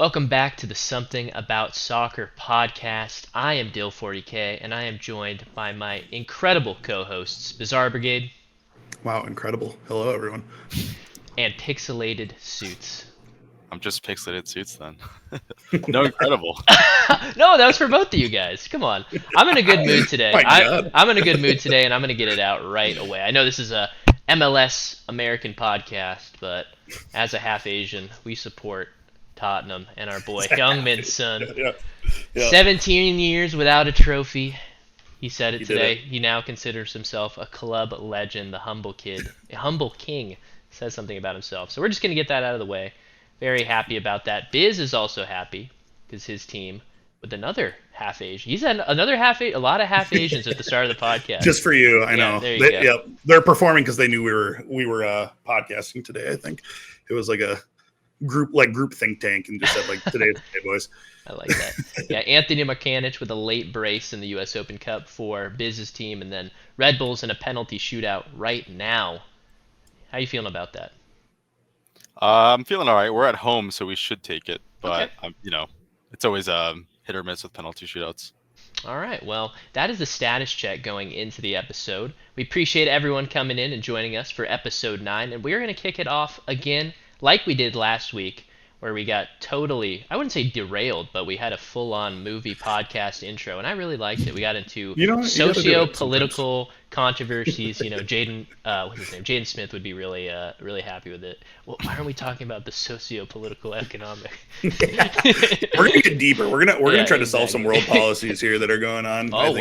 Welcome back to the Something About Soccer podcast. I am Dill40K, and I am joined by my incredible co-hosts, BizarraBrigade. Wow, incredible. Hello, everyone. And Pixelatedsuits. I'm just Pixelatedsuits then. No, incredible. No, that was for both of you guys. Come on. I'm in a good mood today. I'm in a good mood today, and I'm going to get it out right away. I know this is a MLS American podcast, but as a half Asian, we support Tottenham and our boy Youngmin's son. Yeah. 17 years without a trophy. He said it today. It. He now considers himself a club legend, the humble kid. A humble king says something about himself. So we're just going to get that out of the way. Very happy about that. Biz is also happy because his team with another half Asian. He's had another a lot of half Asians at the start of the podcast. Just for you, I know. There you go. Yep, they're performing because they knew we were podcasting today. I think it was like a group think tank, and just said like today's the day, boys. I like that. Yeah, Anthony Markanich with a late brace in the US Open Cup for Biz's team, and then Red Bulls in a penalty shootout right now. How you feeling about that? I'm feeling all right. We're at home, so we should take it. But Okay. It's always hit or miss with penalty shootouts. All right. Well, that is the status check going into the episode. We appreciate everyone coming in and joining us for episode 9, and we're going to kick it off again like we did last week, where we got totally, I wouldn't say derailed, but we had a full-on movie podcast intro, and I really liked it. We got into socio-political controversies. Jaden, what's his name? Jaden Smith would be really happy with it. Well, why aren't we talking about the socio-political economic? We're gonna get deeper. We're gonna try to solve some world policies here that are going on. Oh,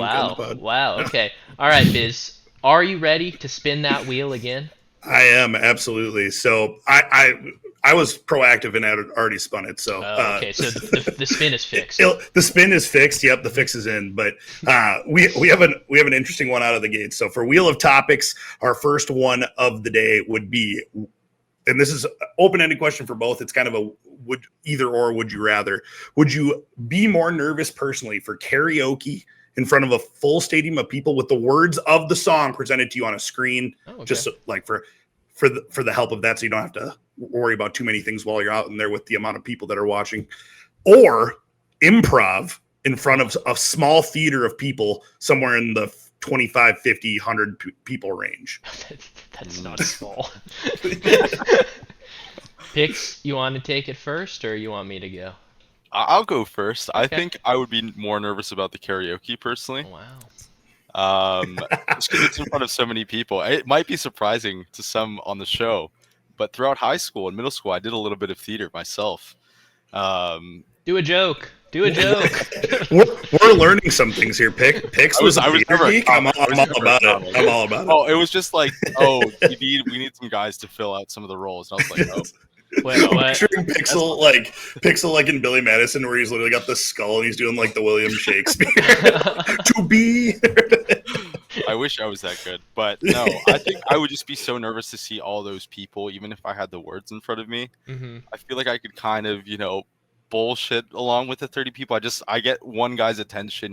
wow. Okay. All right, Biz. Are you ready to spin that wheel again? I am, absolutely. So I was proactive and had already spun it. So okay, so the spin is fixed. The spin is fixed. Yep, the fix is in. But we have an interesting one out of the gate. So for Wheel of Topics, our first one of the day would be, and this is an open-ended question for both. It's kind of a would you rather? Would you be more nervous personally for karaoke in front of a full stadium of people with the words of the song presented to you on a screen, just like for the help of that, so you don't have to worry about too many things while you're out in there with the amount of people that are watching, or improv in front of a small theater of people somewhere in the 25, 50, 100 people range? That's not small. Pix, you want to take it first, or you want me to go? I'll go first. Okay. I think I would be more nervous about the karaoke personally. Wow. Just because it's in front of so many people. It might be surprising to some on the show, but throughout high school and middle school, I did a little bit of theater myself. Do a joke. We're learning some things here. Pix was a theater geek. I'm all about it. Oh, it was just like, we need some guys to fill out some of the roles. And I was like, oh. Wait, what? Picturing Pixel like in Billy Madison, where he's literally got the skull and he's doing like the William Shakespeare. To be. I wish I was that good, but no. I think I would just be so nervous to see all those people, even if I had the words in front of me. Mm-hmm. I feel like I could kind of, bullshit along with the 30 people. I get one guy's attention,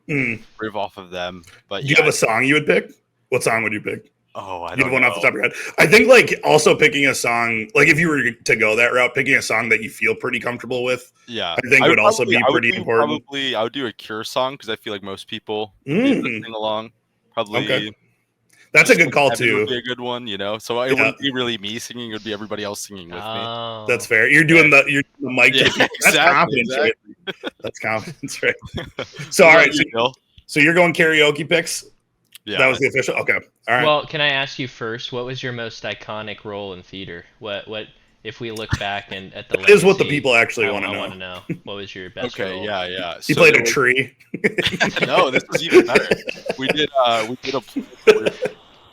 riv off of them. But do you have a song you would pick? What song would you pick? Oh, I you don't have one know. off the top of your head. I think also picking a song, if you were to go that route, picking a song that you feel pretty comfortable with. Yeah, I think would also be pretty important. Probably, I would do a Cure song because I feel like most people sing along. Probably. Okay. That's a good call too. Would be a good one, So it wouldn't be really me singing; it would be everybody else singing with me. That's fair. You're doing the mic. Yeah, That's confidence, right? That's confidence, right? So all right, so you're going karaoke picks. Yeah, that was the official. Okay, all right. Well, can I ask you first? What was your most iconic role in theater? What if we look back and at the legacy, is what the people actually want to know. I want to know. What was your best role? Okay, yeah. You played a tree. No, this was even better. We did a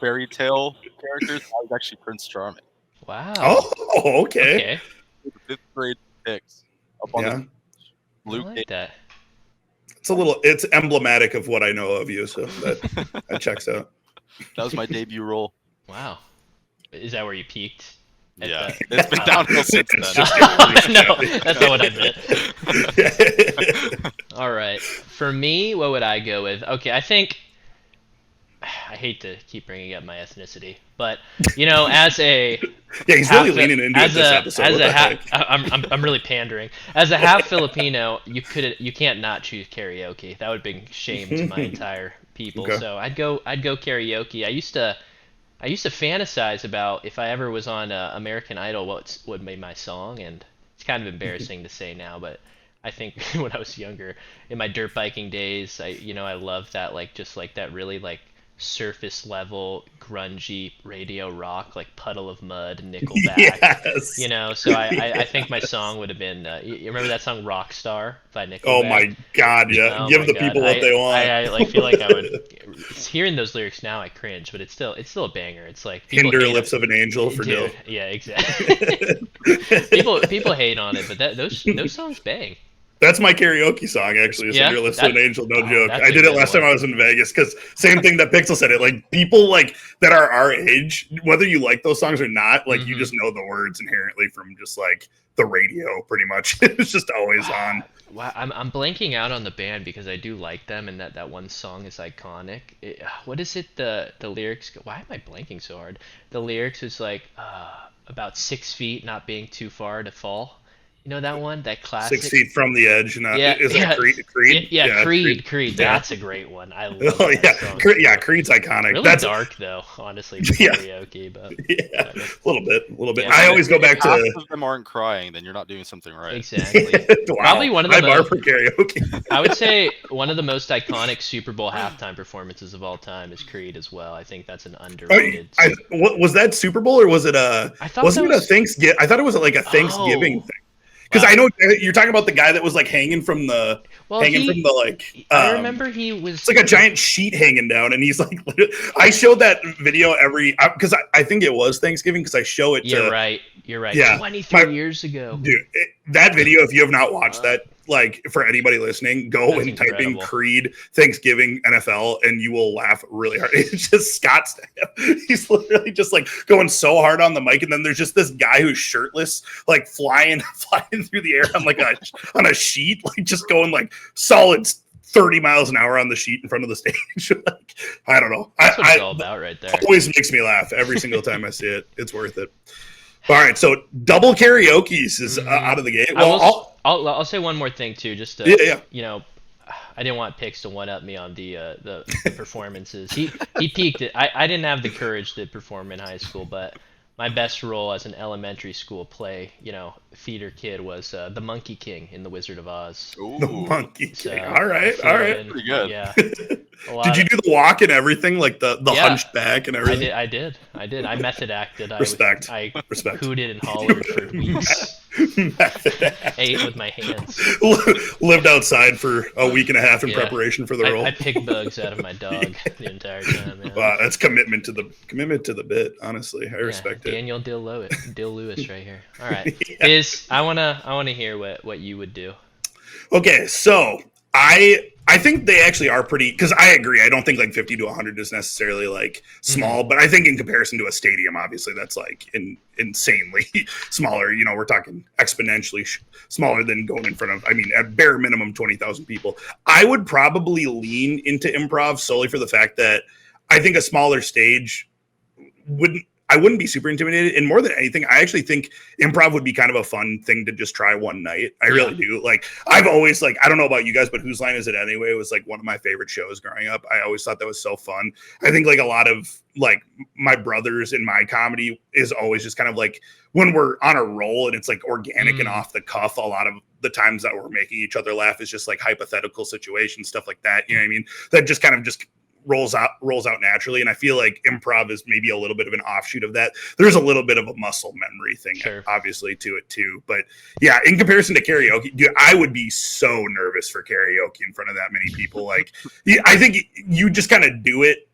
fairy tale characters. I was actually Prince Charming. Wow. Oh, okay. Fifth grade picks up on the blue. I like that. It's emblematic of what I know of you, so that checks out. That was my debut role. Wow. Is that where you peaked? Yeah, it's been downhill since then. No, that's not what I meant. All right. For me, what would I go with? Okay, I think I hate to keep bringing up my ethnicity, but as a yeah, he's really leaning into it this episode. As a half, I'm really pandering. As a half Filipino, you can't not choose karaoke. That would bring shame to my entire people. Okay. So I'd go karaoke. I used to fantasize about if I ever was on American Idol, what would be my song, and it's kind of embarrassing to say now, but I think when I was younger, in my dirt biking days, I loved that just that really surface level grungy radio rock, like Puddle of Mud, Nickelback. Yes. So I think my song would have been you remember that song Rockstar by Nickelback? Oh my God, yeah. Oh Give my the God. people what they want. I feel like I would. Hearing those lyrics now, I cringe, but it's still a banger. It's like Hinder Lips of an Angel for Dude, Dill. yeah, exactly. people hate on it, but those songs bang. That's my karaoke song, actually. Is Hinder Lips of an Angel, no joke. that's I a did it good last one. time I was in Vegas because same thing that Pixel said it. Like people that are our age, whether you like those songs or not, you just know the words inherently from just the radio, pretty much. It's just always on. Wow, I'm blanking out on the band because I do like them, and that one song is iconic. What is it? The lyrics? Why am I blanking so hard? The lyrics is about 6 feet, not being too far to fall. You know that one? That classic. 6 feet from the edge. Is that Creed? Yeah, Creed. Yeah. That's a great one. I love that song. Creed's iconic. Really That's dark though, honestly, for karaoke, but yeah, a little bit. Yeah, I always go back If half to of them aren't crying, then you're not doing something right. exactly. wow, Probably one of the bar most, for karaoke. I would say one of the most iconic Super Bowl halftime performances of all time is Creed as well. I think that's an underrated. Was that Super Bowl or was it a? I thought wasn't that it a Thanksgiving? I thought it was a Thanksgiving thing. Because I know you're talking about the guy that was hanging from the I remember he was. It's like a giant sheet hanging down, and he's I showed that video because I think it was Thanksgiving because I show it. You're right. Yeah, 23 years ago. Dude, that video. If you have not watched that, for anybody listening, go That's and type in incredible. Creed Thanksgiving NFL, and you will laugh really hard. It's just Scott Stapp. He's literally just going so hard on the mic, and then there's just this guy who's shirtless, flying through the air on a sheet, just going solid 30 miles an hour on the sheet in front of the stage. I don't know. That's what it's all about, right there. Always makes me laugh every single time I see it. It's worth it. All right, so double karaoke's is out of the gate. Well, I'll say one more thing too, just to, yeah. I didn't want Pix to one up me on the performances. He peaked it. I didn't have the courage to perform in high school, but my best role as an elementary school play, theater kid was the Monkey King in The Wizard of Oz. Ooh. The Monkey King. So, all right. Pretty good. Yeah. Did you do the walk and everything, the hunched back and everything? I did. I method acted. Respect. I Respect. hooted and hollered for weeks. Ate with my hands. Lived outside for a week and a half in Yeah. preparation for the role. I picked bugs out of my dog the entire time. Man. Wow, that's commitment to the bit. Honestly, I respect it. Daniel Dill Lewis right here. All right, Yeah. Biz, I wanna hear what you would do. Okay, so I think they actually are pretty, because I agree. I don't think 50 to 100 is necessarily small, but I think in comparison to a stadium, obviously that's insanely smaller. We're talking exponentially smaller than going in front of, at bare minimum 20,000 people. I would probably lean into improv solely for the fact that I think a smaller stage I wouldn't be super intimidated. And more than anything, I actually think improv would be kind of a fun thing to just try one night. I really do. I've always I don't know about you guys, but Whose Line Is It Anyway was one of my favorite shows growing up. I always thought that was so fun. I think a lot of my brothers in my comedy is always just kind of when we're on a roll and it's organic and off the cuff. A lot of the times that we're making each other laugh is just hypothetical situations, stuff like that. You know what I mean? That just kind of rolls out naturally, and I feel improv is maybe a little bit of an offshoot of that. There's a little bit of a muscle memory thing, obviously, to it too. But yeah, in comparison to karaoke, dude, I would be so nervous for karaoke in front of that many people. I think you just kind of do it.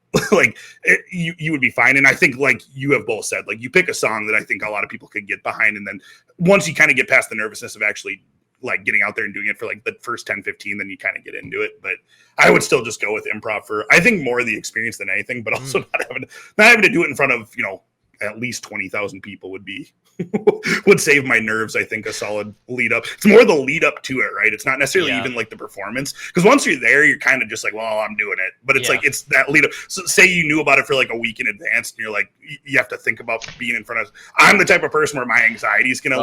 You would be fine. And I think you have both said, you pick a song that I think a lot of people could get behind, and then once you kind of get past the nervousness of actually getting out there and doing it for the first 10, 15, then you kind of get into it. But I would still just go with improv for, I think, more of the experience than anything, but also not having to do it in front of, at least 20,000 people would be would save my nerves. I think a solid lead up. It's more the lead up to it, right? It's not necessarily even like the performance, because once you're there, you're kind of just like, well, I'm doing it. But it's like it's that lead up. So say you knew about it for like a week in advance, and you're like, you have to think about being in front of. I'm the type of person where my anxiety is gonna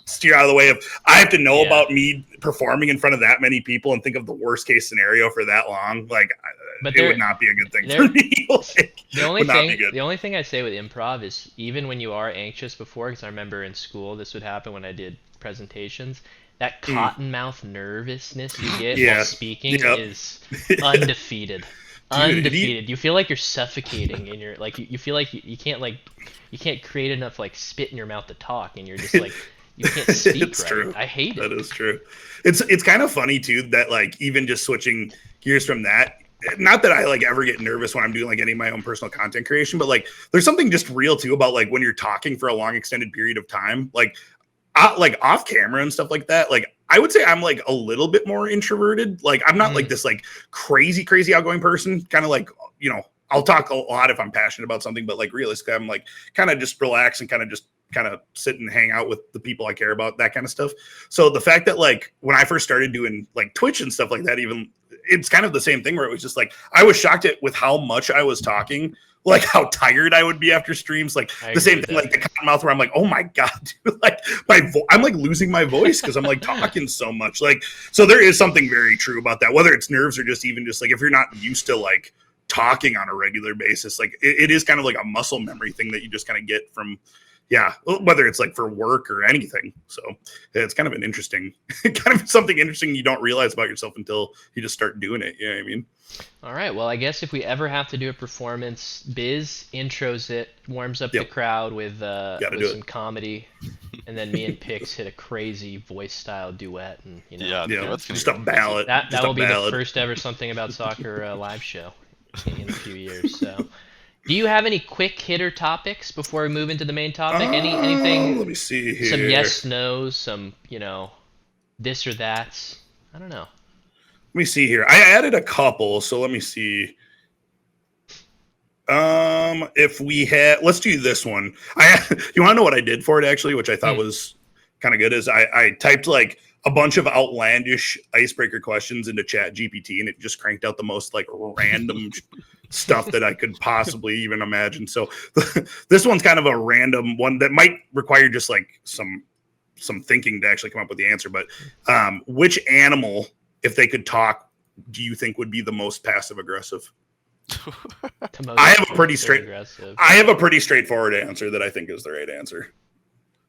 steer out of the way of. I have to know about me performing in front of that many people and think of the worst case scenario for that long. Like, but it would not be a good thing for me. Like, the only thing I say with improv is, even when you are anxious before, because I remember in school this would happen when I did presentations, that cottonmouth nervousness you get while speaking is undefeated. Undefeated. You feel like you're suffocating, and you're like, you feel like you can't create enough like spit in your mouth to talk, and you're just like, you can't speak it's right. True. I hate it. That is true. It's kind of funny too that like even just switching gears from that. Not that I like ever get nervous when I'm doing like any of my own personal content creation, but like there's something just real too about like when you're talking for a long extended period of time, like off camera and stuff like that. Like I would say I'm like a little bit more introverted. Like I'm not like this like crazy outgoing person. Kind of like, you know, I'll talk a lot if I'm passionate about something, but like realistically, I'm like kind of just relax and kind of sit and hang out with the people I care about, that kind of stuff. So the fact that like when I first started doing like Twitch and stuff like that, even it's kind of the same thing where it was just like, I was shocked at with how much I was talking, like how tired I would be after streams. Like the same thing, like the cottonmouth where I'm like, oh my God, dude, like I'm like losing my voice because I'm like talking so much. Like, so there is something very true about that, whether it's nerves or just even just like, if you're not used to like talking on a regular basis, like it is kind of like a muscle memory thing that you just kind of get from, whether it's like for work or anything. So it's kind of an interesting, kind of something interesting you don't realize about yourself until you just start doing it. You know what I mean? All right. Well, I guess if we ever have to do a performance, Biz intros it, warms up the crowd with some comedy, and then me and Pix hit a crazy voice style duet, and that's just a ballad. That will be the first ever Something About Soccer live show in a few years. So. Do you have any quick hitter topics before we move into the main topic? Anything? Let me see here. Some yes, no's, some this or that's. I don't know. Let me see here. I added a couple, so let me see. If we had, let's do this one. You want to know what I did for it actually, which I thought was kind of good, is I typed like a bunch of outlandish icebreaker questions into Chat GPT, and it just cranked out the most like random stuff that I could possibly even imagine. So this one's kind of a random one that might require just like some thinking to actually come up with the answer. But which animal, if they could talk, do you think would be the most passive aggressive? I have a pretty straightforward answer that I think is the right answer.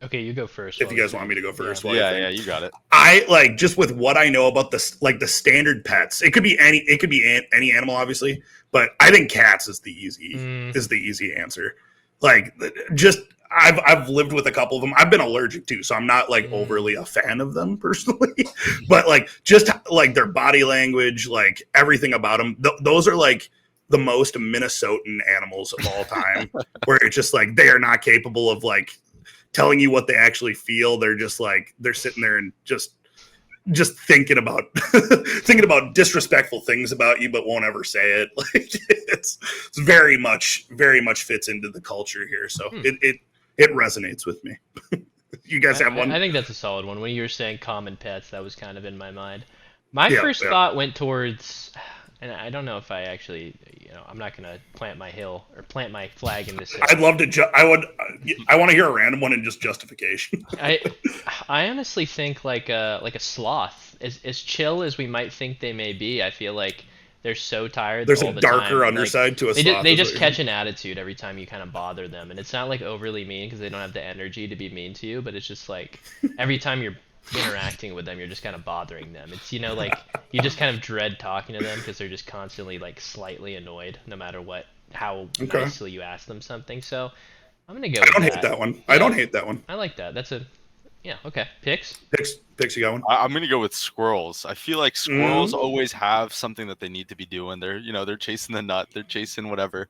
Okay, you go first. If you guys want me to go first. Yeah, you got it. I like, just with what I know about this, like the standard pets, it could be any animal, obviously, but I think cats is the easy answer. Like, just I've lived with a couple of them. I've been allergic too, so I'm not like overly a fan of them personally, but like just like their body language, like everything about them, those are like the most Minnesotan animals of all time, where it's just like they are not capable of like telling you what they actually feel. They're just like, they're sitting there and just thinking about disrespectful things about you, but won't ever say it. Like it's very much fits into the culture here. So it resonates with me. You guys have one? I think that's a solid one. When you were saying common pets, that was kind of in my mind. My first thought went towards, and I don't know if I actually, I'm not going to plant my flag in this hill. I'd love to. I want to hear a random one in just justification. I honestly think like a sloth, as chill as we might think they may be, I feel like they're so tired. There's all a the darker time. underside to a sloth. They just catch an attitude every time you kind of bother them, and it's not like overly mean because they don't have the energy to be mean to you, but it's just like every time you're interacting with them, you're just kind of bothering them. It's like you just kind of dread talking to them because they're just constantly like slightly annoyed no matter how nicely you ask them something. So I'm gonna go. I don't hate that one. Yeah. I don't hate that one. I like that. That's okay. Pix, you got one? I'm gonna go with squirrels. I feel like squirrels always have something that they need to be doing. They're they're chasing the nut. They're chasing whatever.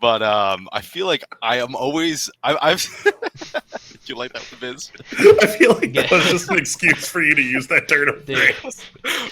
But I feel like I am always. I've. Do you like that, Biz? I feel like that was just an excuse for you to use that turn of phrase.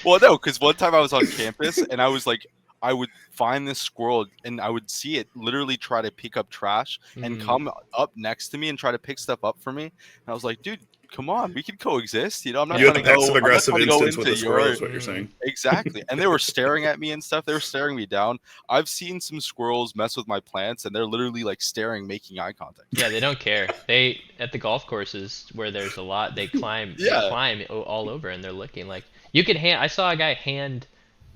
Well, no, because one time I was on campus and I was like, I would find this squirrel and I would see it literally try to pick up trash and come up next to me and try to pick stuff up for me. And I was like, dude, come on, we can coexist. I'm not You trying have to the passive go. I'm not aggressive trying to go instance with into the squirrel, your is what you're saying. exactly. And they were staring at me and stuff. They were staring me down. I've seen some squirrels mess with my plants, and they're literally like staring, making eye contact. Yeah, they don't care. They at the golf courses where there's a lot, they climb. They climb all over, and they're looking like you could hand. I saw a guy hand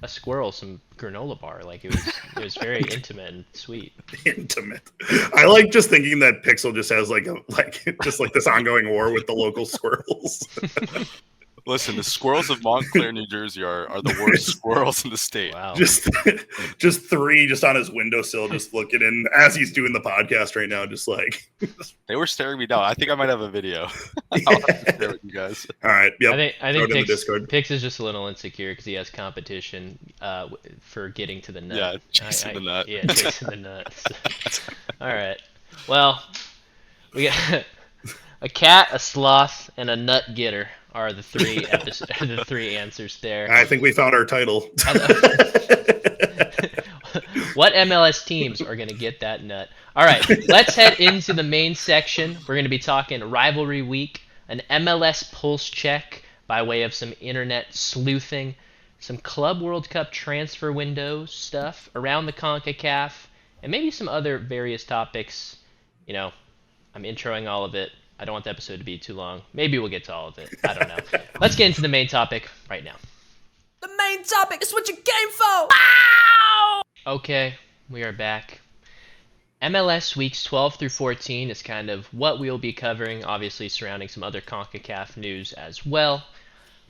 a squirrel some granola bar. Like it was very intimate and sweet. Intimate. I like just thinking that Pixel just has just like this ongoing war with the local squirrels. Listen, the squirrels of Montclair, New Jersey are the worst squirrels in the state. Wow. Just three just on his windowsill, just looking in as he's doing the podcast right now, just like they were staring me down. I think I might have a video. I'll have to share with you guys. All right. Yep. I think Pix is just a little insecure because he has competition for getting to the nut. Yeah, chasing the nut. Yeah, chasing the nut. All right. Well, we got a cat, a sloth, and a nut getter are the three answers there. I think we found our title. What MLS teams are going to get that nut? All right, let's head into the main section. We're going to be talking Rivalry Week, an MLS pulse check by way of some internet sleuthing, some Club World Cup transfer window stuff around the CONCACAF, and maybe some other various topics. I'm introing all of it. I don't want the episode to be too long. Maybe we'll get to all of it. I don't know. Let's get into the main topic right now. The main topic is what you came for! Wow! Okay, we are back. MLS weeks 12 through 14 is kind of what we'll be covering, obviously surrounding some other CONCACAF news as well.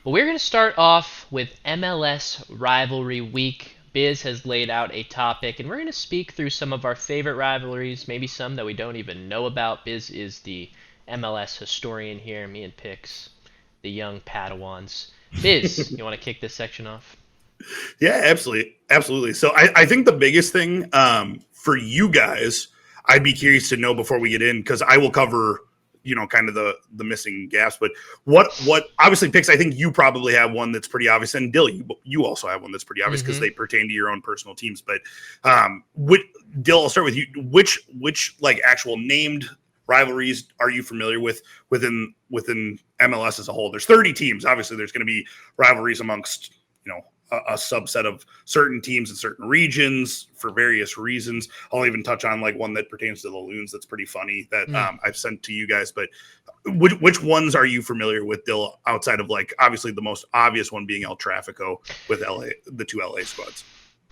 But we're going to start off with MLS Rivalry Week. Biz has laid out a topic, and we're going to speak through some of our favorite rivalries, maybe some that we don't even know about. Biz is the MLS historian here, me and Pix, the young Padawans. Biz, you want to kick this section off? Yeah, absolutely. So I think the biggest thing for you guys, I'd be curious to know before we get in, because I will cover, kind of the missing gaps. But what obviously, Pix, I think you probably have one that's pretty obvious, and Dill, you also have one that's pretty obvious because they pertain to your own personal teams. But Dill, I'll start with you. Which like actual named rivalries are you familiar with within MLS as a whole? There's 30 teams. Obviously, there's going to be rivalries amongst a subset of certain teams in certain regions for various reasons. I'll even touch on like one that pertains to the Loons that's pretty funny that I've sent to you guys. But which ones are you familiar with, Dill, outside of like obviously the most obvious one being El Tráfico with the two LA squads?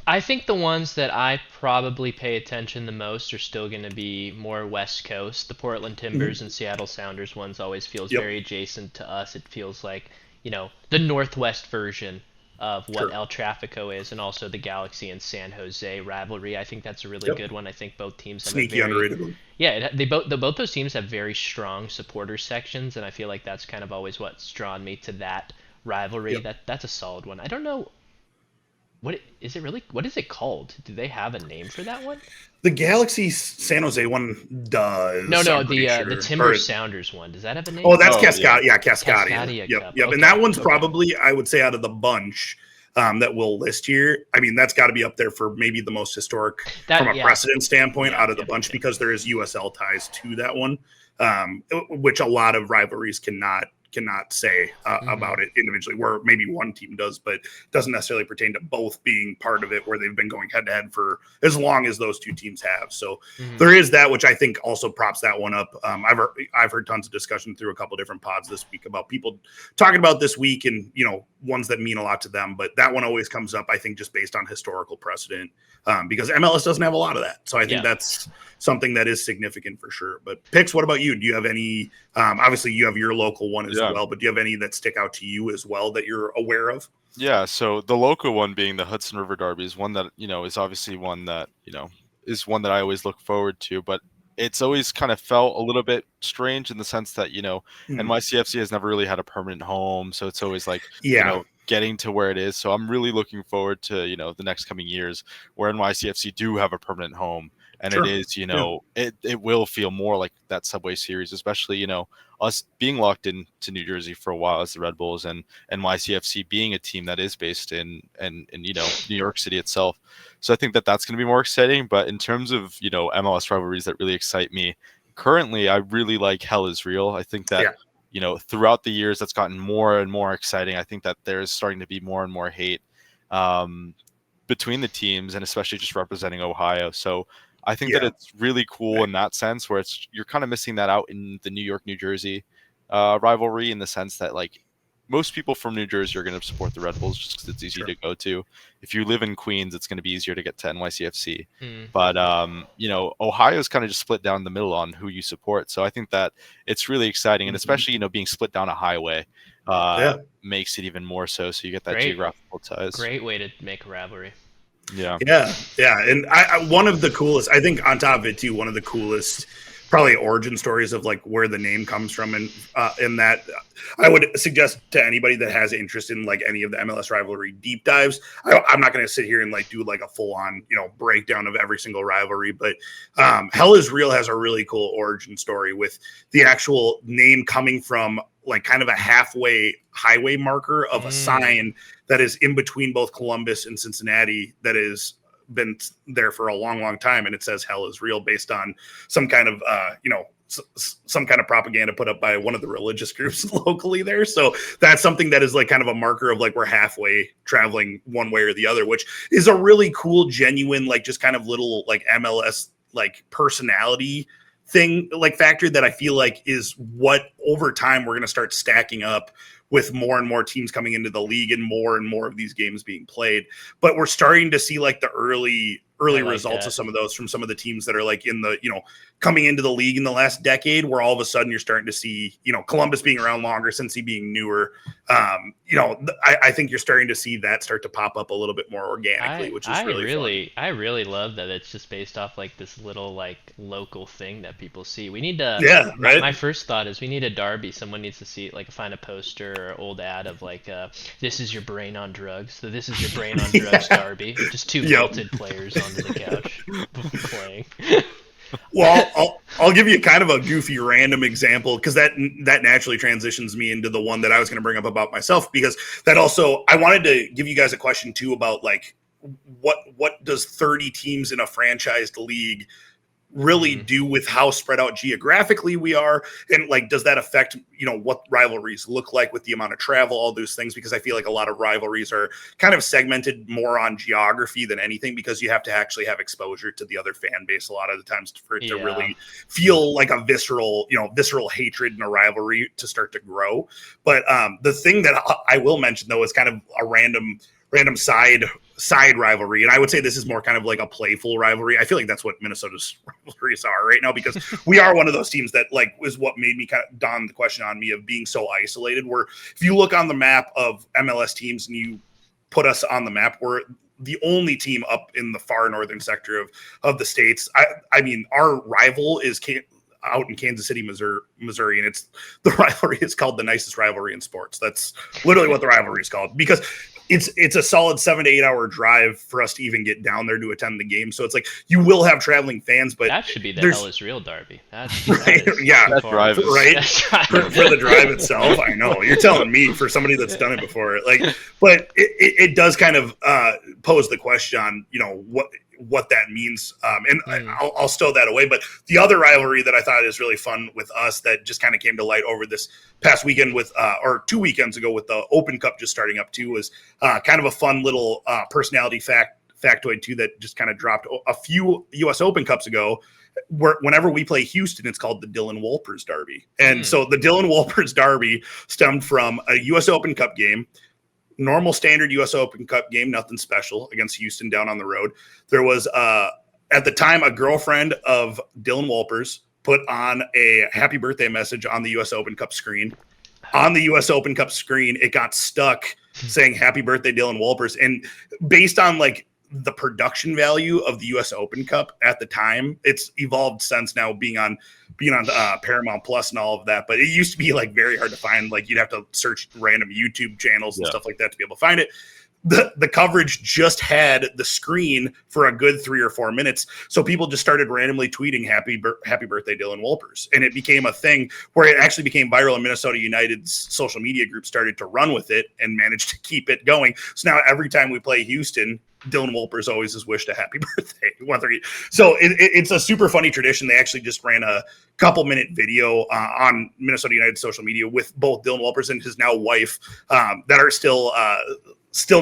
I think the ones that I probably pay attention the most are still going to be more West Coast. The Portland Timbers and Seattle Sounders ones always feels very adjacent to us. It feels like, the Northwest version of what El Tráfico is, and also the Galaxy and San Jose rivalry. I think that's a really good one. I think both teams have sneaky underrated one. Yeah, both those teams have very strong supporter sections, and I feel like that's kind of always what's drawn me to that rivalry. That's a solid one. I don't know. What is it called? Do they have a name for that one? The Galaxy San Jose one does. No, the Timber Sounders one. Does that have a name? Oh, that's Cascadia. Yeah, Cascadia. Yep. Okay. And that one's probably, I would say, out of the bunch that we'll list here. I mean, that's got to be up there for maybe the most historic from a precedent standpoint out of the bunch, because there is USL ties to that one, which a lot of rivalries cannot say about it individually, where maybe one team does, but doesn't necessarily pertain to both being part of it, where they've been going head to head for as long as those two teams have. So there is that, which I think also props that one up. I've heard tons of discussion through a couple different pods this week about people talking about this week and, ones that mean a lot to them. But that one always comes up, I think, just based on historical precedent, because MLS doesn't have a lot of that. So I think that's something that is significant for sure. But Pix, what about you? Do you have any, obviously you have your local one as well, but do you have any that stick out to you as well that you're aware of? Yeah. So the local one being the Hudson River Derby is one that, is obviously one that, is one that I always look forward to, but it's always kind of felt a little bit strange in the sense that, NYCFC has never really had a permanent home. So it's always like, getting to where it is. So I'm really looking forward to, the next coming years where NYCFC do have a permanent home And Sure. it is, it will feel more like that Subway Series, especially, us being locked into New Jersey for a while as the Red Bulls, and NYCFC being a team that is based in New York City itself. So I think that that's going to be more exciting. But in terms of, MLS rivalries that really excite me currently, I really like Hell is Real. I think that, throughout the years, that's gotten more and more exciting. I think that there's starting to be more and more hate between the teams, and especially just representing Ohio. So I think that it's really cool in that sense, where you're kind of missing that out in the New York, New Jersey rivalry, in the sense that, like, most people from New Jersey are going to support the Red Bulls just because it's easy to go to. If you live in Queens, it's going to be easier to get to NYCFC. But, Ohio's kind of just split down the middle on who you support. So I think that it's really exciting. And especially, being split down a highway makes it even more so. So you get that geographical ties. Great way to make a rivalry. Yeah. And I one of the coolest, I think on top of it too, one of the coolest probably origin stories of like where the name comes from, and in that I would suggest to anybody that has interest in like any of the MLS rivalry deep dives. I'm not going to sit here and like do like a full on breakdown of every single rivalry, but Hell is Real has a really cool origin story with the actual name coming from like kind of a halfway highway marker of a sign that is in between both Columbus and Cincinnati that is been there for a long, long time. And it says Hell is Real based on some kind of, some kind of propaganda put up by one of the religious groups locally there. So that's something that is like kind of a marker of like, we're halfway traveling one way or the other, which is a really cool, genuine, like just kind of little like MLS, like personality thing, like factor that I feel like is what over time we're going to start stacking up with more and more teams coming into the league and more of these games being played. But we're starting to see like the early results of some of those from some of the teams that are like in the, coming into the league in the last decade, where all of a sudden you're starting to see, Columbus being around longer, Cincy being newer. I think you're starting to see that start to pop up a little bit more organically, which is really fun. I really love that it's just based off like this little like local thing that people see. We need to, my first thought is we need a derby. Someone needs to see like find a poster or old ad of like, this is your brain on drugs. So this is your brain on drugs derby. Just two melted players onto the couch playing. Well, I'll give you kind of a goofy random example, because that naturally transitions me into the one that I was going to bring up about myself, because that also, I wanted to give you guys a question too about like what does 30 teams in a franchised league really do with how spread out geographically we are, and like does that affect what rivalries look like with the amount of travel, all those things, because I feel like a lot of rivalries are kind of segmented more on geography than anything, because you have to actually have exposure to the other fan base a lot of the times for it to really feel like a visceral hatred in a rivalry to start to grow. But the thing that I will mention though is kind of a random side rivalry, and I would say this is more kind of like a playful rivalry. I feel like that's what Minnesota's rivalries are right now, because we are one of those teams that like is what made me kind of dawn the question on me of being so isolated, where if you look on the map of MLS teams and you put us on the map, we're the only team up in the far northern sector of the states. I mean, our rival is out in Kansas City, Missouri, and the rivalry is called the nicest rivalry in sports. That's literally what the rivalry is called, because it's a solid 7 to 8 hour drive for us to even get down there to attend the game. So it's like you will have traveling fans, but that should be the Hell is Real derby. That's right. That drive, right? For the drive itself. I know you're telling me, for somebody that's done it before, like, but it does kind of pose the question on what that means. And I'll stow that away. But the other rivalry that I thought is really fun with us that just kind of came to light over this past weekend with, or 2 weekends ago with the Open Cup just starting up too, was kind of a fun little personality factoid too, that just kind of dropped a few US Open Cups ago. Whenever we play Houston, it's called the Dylan Wolpers Derby. And so the Dylan Wolpers Derby stemmed from a US Open Cup game. Normal standard US Open Cup game, nothing special, against Houston down on the road. There was, at the time, a girlfriend of Dylan Wolpers put on a happy birthday message on the US Open Cup screen. On the US Open Cup screen, it got stuck saying happy birthday, Dylan Wolpers. And based on like the production value of the US Open Cup at the time, it's evolved since now being on Paramount Plus and all of that. But it used to be like very hard to find. Like you'd have to search random YouTube channels and stuff like that to be able to find it. the coverage just had the screen for a good 3 or 4 minutes. So people just started randomly tweeting happy birthday, Dylan Wolpers. And it became a thing where it actually became viral, and Minnesota United's social media group started to run with it and managed to keep it going. So now every time we play Houston, Dylan Wolpers always is wished a happy birthday. So it's a super funny tradition. They actually just ran a couple-minute video on Minnesota United social media with both Dylan Wolpers and his now wife that are still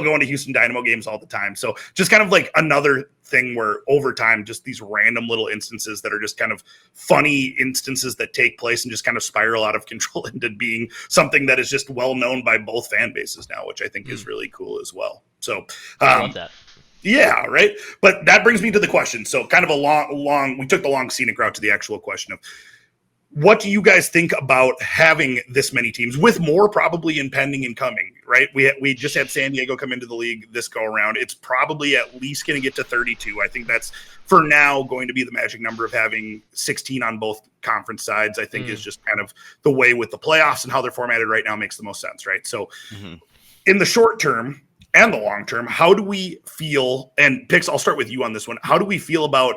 going to Houston Dynamo games all the time. So just kind of like another thing where over time, just these random little instances that are just kind of funny instances that take place and just kind of spiral out of control into being something that is just well known by both fan bases now, which I think is really cool as well. So I love that. Yeah, right. But that brings me to the question. So kind of a long, we took the long scenic route to the actual question of what do you guys think about having this many teams with more probably impending and coming, right? We just had San Diego come into the league this go around. It's probably at least going to get to 32. I think that's for now going to be the magic number of having 16 on both conference sides. I think is just kind of the way with the playoffs and how they're formatted right now makes the most sense, right? So in the short term and the long term, how do we feel? And Pix, I'll start with you on this one. How do we feel about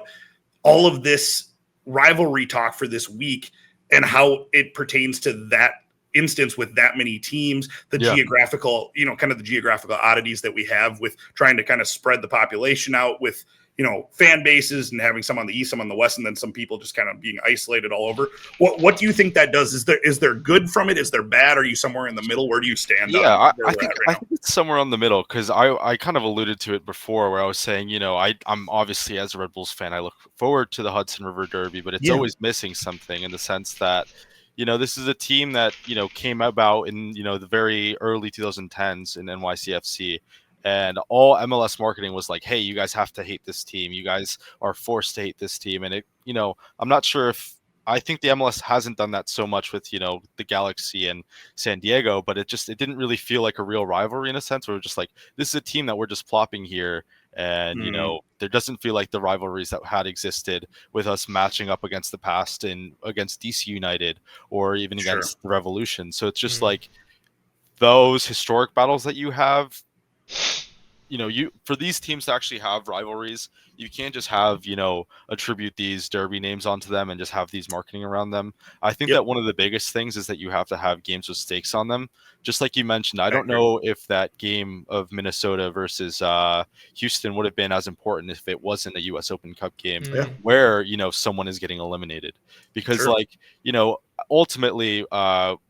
all of this rivalry talk for this week and how it pertains to that instance with that many teams, the geographical, kind of the geographical oddities that we have with trying to kind of spread the population out with, fan bases and having some on the east, some on the west, and then some people just kind of being isolated all over. What do you think that does? Is there good from it? Is there bad? Are you somewhere in the middle? Where do you stand? I think it's somewhere in the middle, because I kind of alluded to it before where I was saying, I'm obviously, as a Red Bulls fan, I look forward to the Hudson River Derby, but it's always missing something in the sense that, this is a team that, came about in, the very early 2010s in NYCFC. And all MLS marketing was like, hey, you guys have to hate this team. You guys are forced to hate this team. And it, I'm not sure if, I think the MLS hasn't done that so much with, the Galaxy and San Diego, but it didn't really feel like a real rivalry in a sense where we're just like, this is a team that we're just plopping here. And, there doesn't feel like the rivalries that had existed with us matching up against the past and against DC United or even against the Revolution. So it's just like those historic battles that you have, for these teams to actually have rivalries, you can't just have, attribute these derby names onto them and just have these marketing around them. I think that one of the biggest things is that you have to have games with stakes on them. Just like you mentioned, I don't know if that game of Minnesota versus Houston would have been as important if it wasn't a US Open Cup game where, someone is getting eliminated. Because ultimately,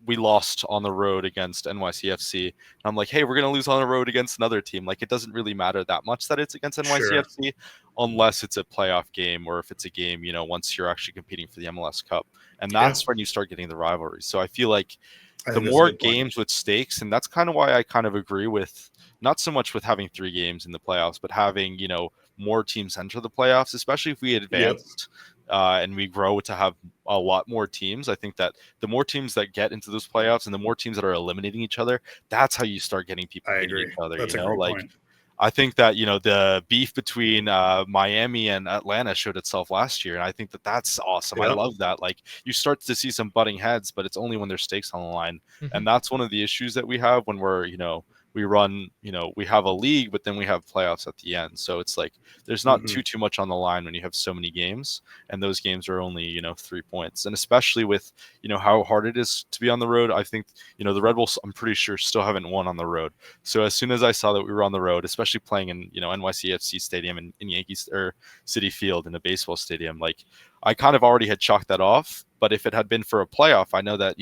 we lost on the road against NYCFC. And I'm like, hey, we're going to lose on the road against another team. Like, it doesn't really matter that much that it's against NYCFC unless it's a playoff game or if it's a game, once you're actually competing for the MLS Cup. And that's when you start getting the rivalries. So I feel like the more games with stakes, and that's kind of why I kind of agree with not so much with having 3 games in the playoffs, but having, more teams enter the playoffs, especially if we advanced and we grow to have a lot more teams. I think that the more teams that get into those playoffs and the more teams that are eliminating each other, that's how you start getting people hitting each other. That's a great point. I think that, the beef between Miami and Atlanta showed itself last year. And I think that that's awesome. I love that. Like, you start to see some butting heads, but it's only when there's stakes on the line. And that's one of the issues that we have when we're, we run, we have a league, but then we have playoffs at the end. So it's like, there's not too much on the line when you have so many games, and those games are only, 3 points. And especially with, how hard it is to be on the road. I think, the Red Bulls, I'm pretty sure, still haven't won on the road. So as soon as I saw that we were on the road, especially playing in, NYCFC stadium and in Yankees or Citi Field in a baseball stadium, like, I kind of already had chalked that off. But if it had been for a playoff, I know that,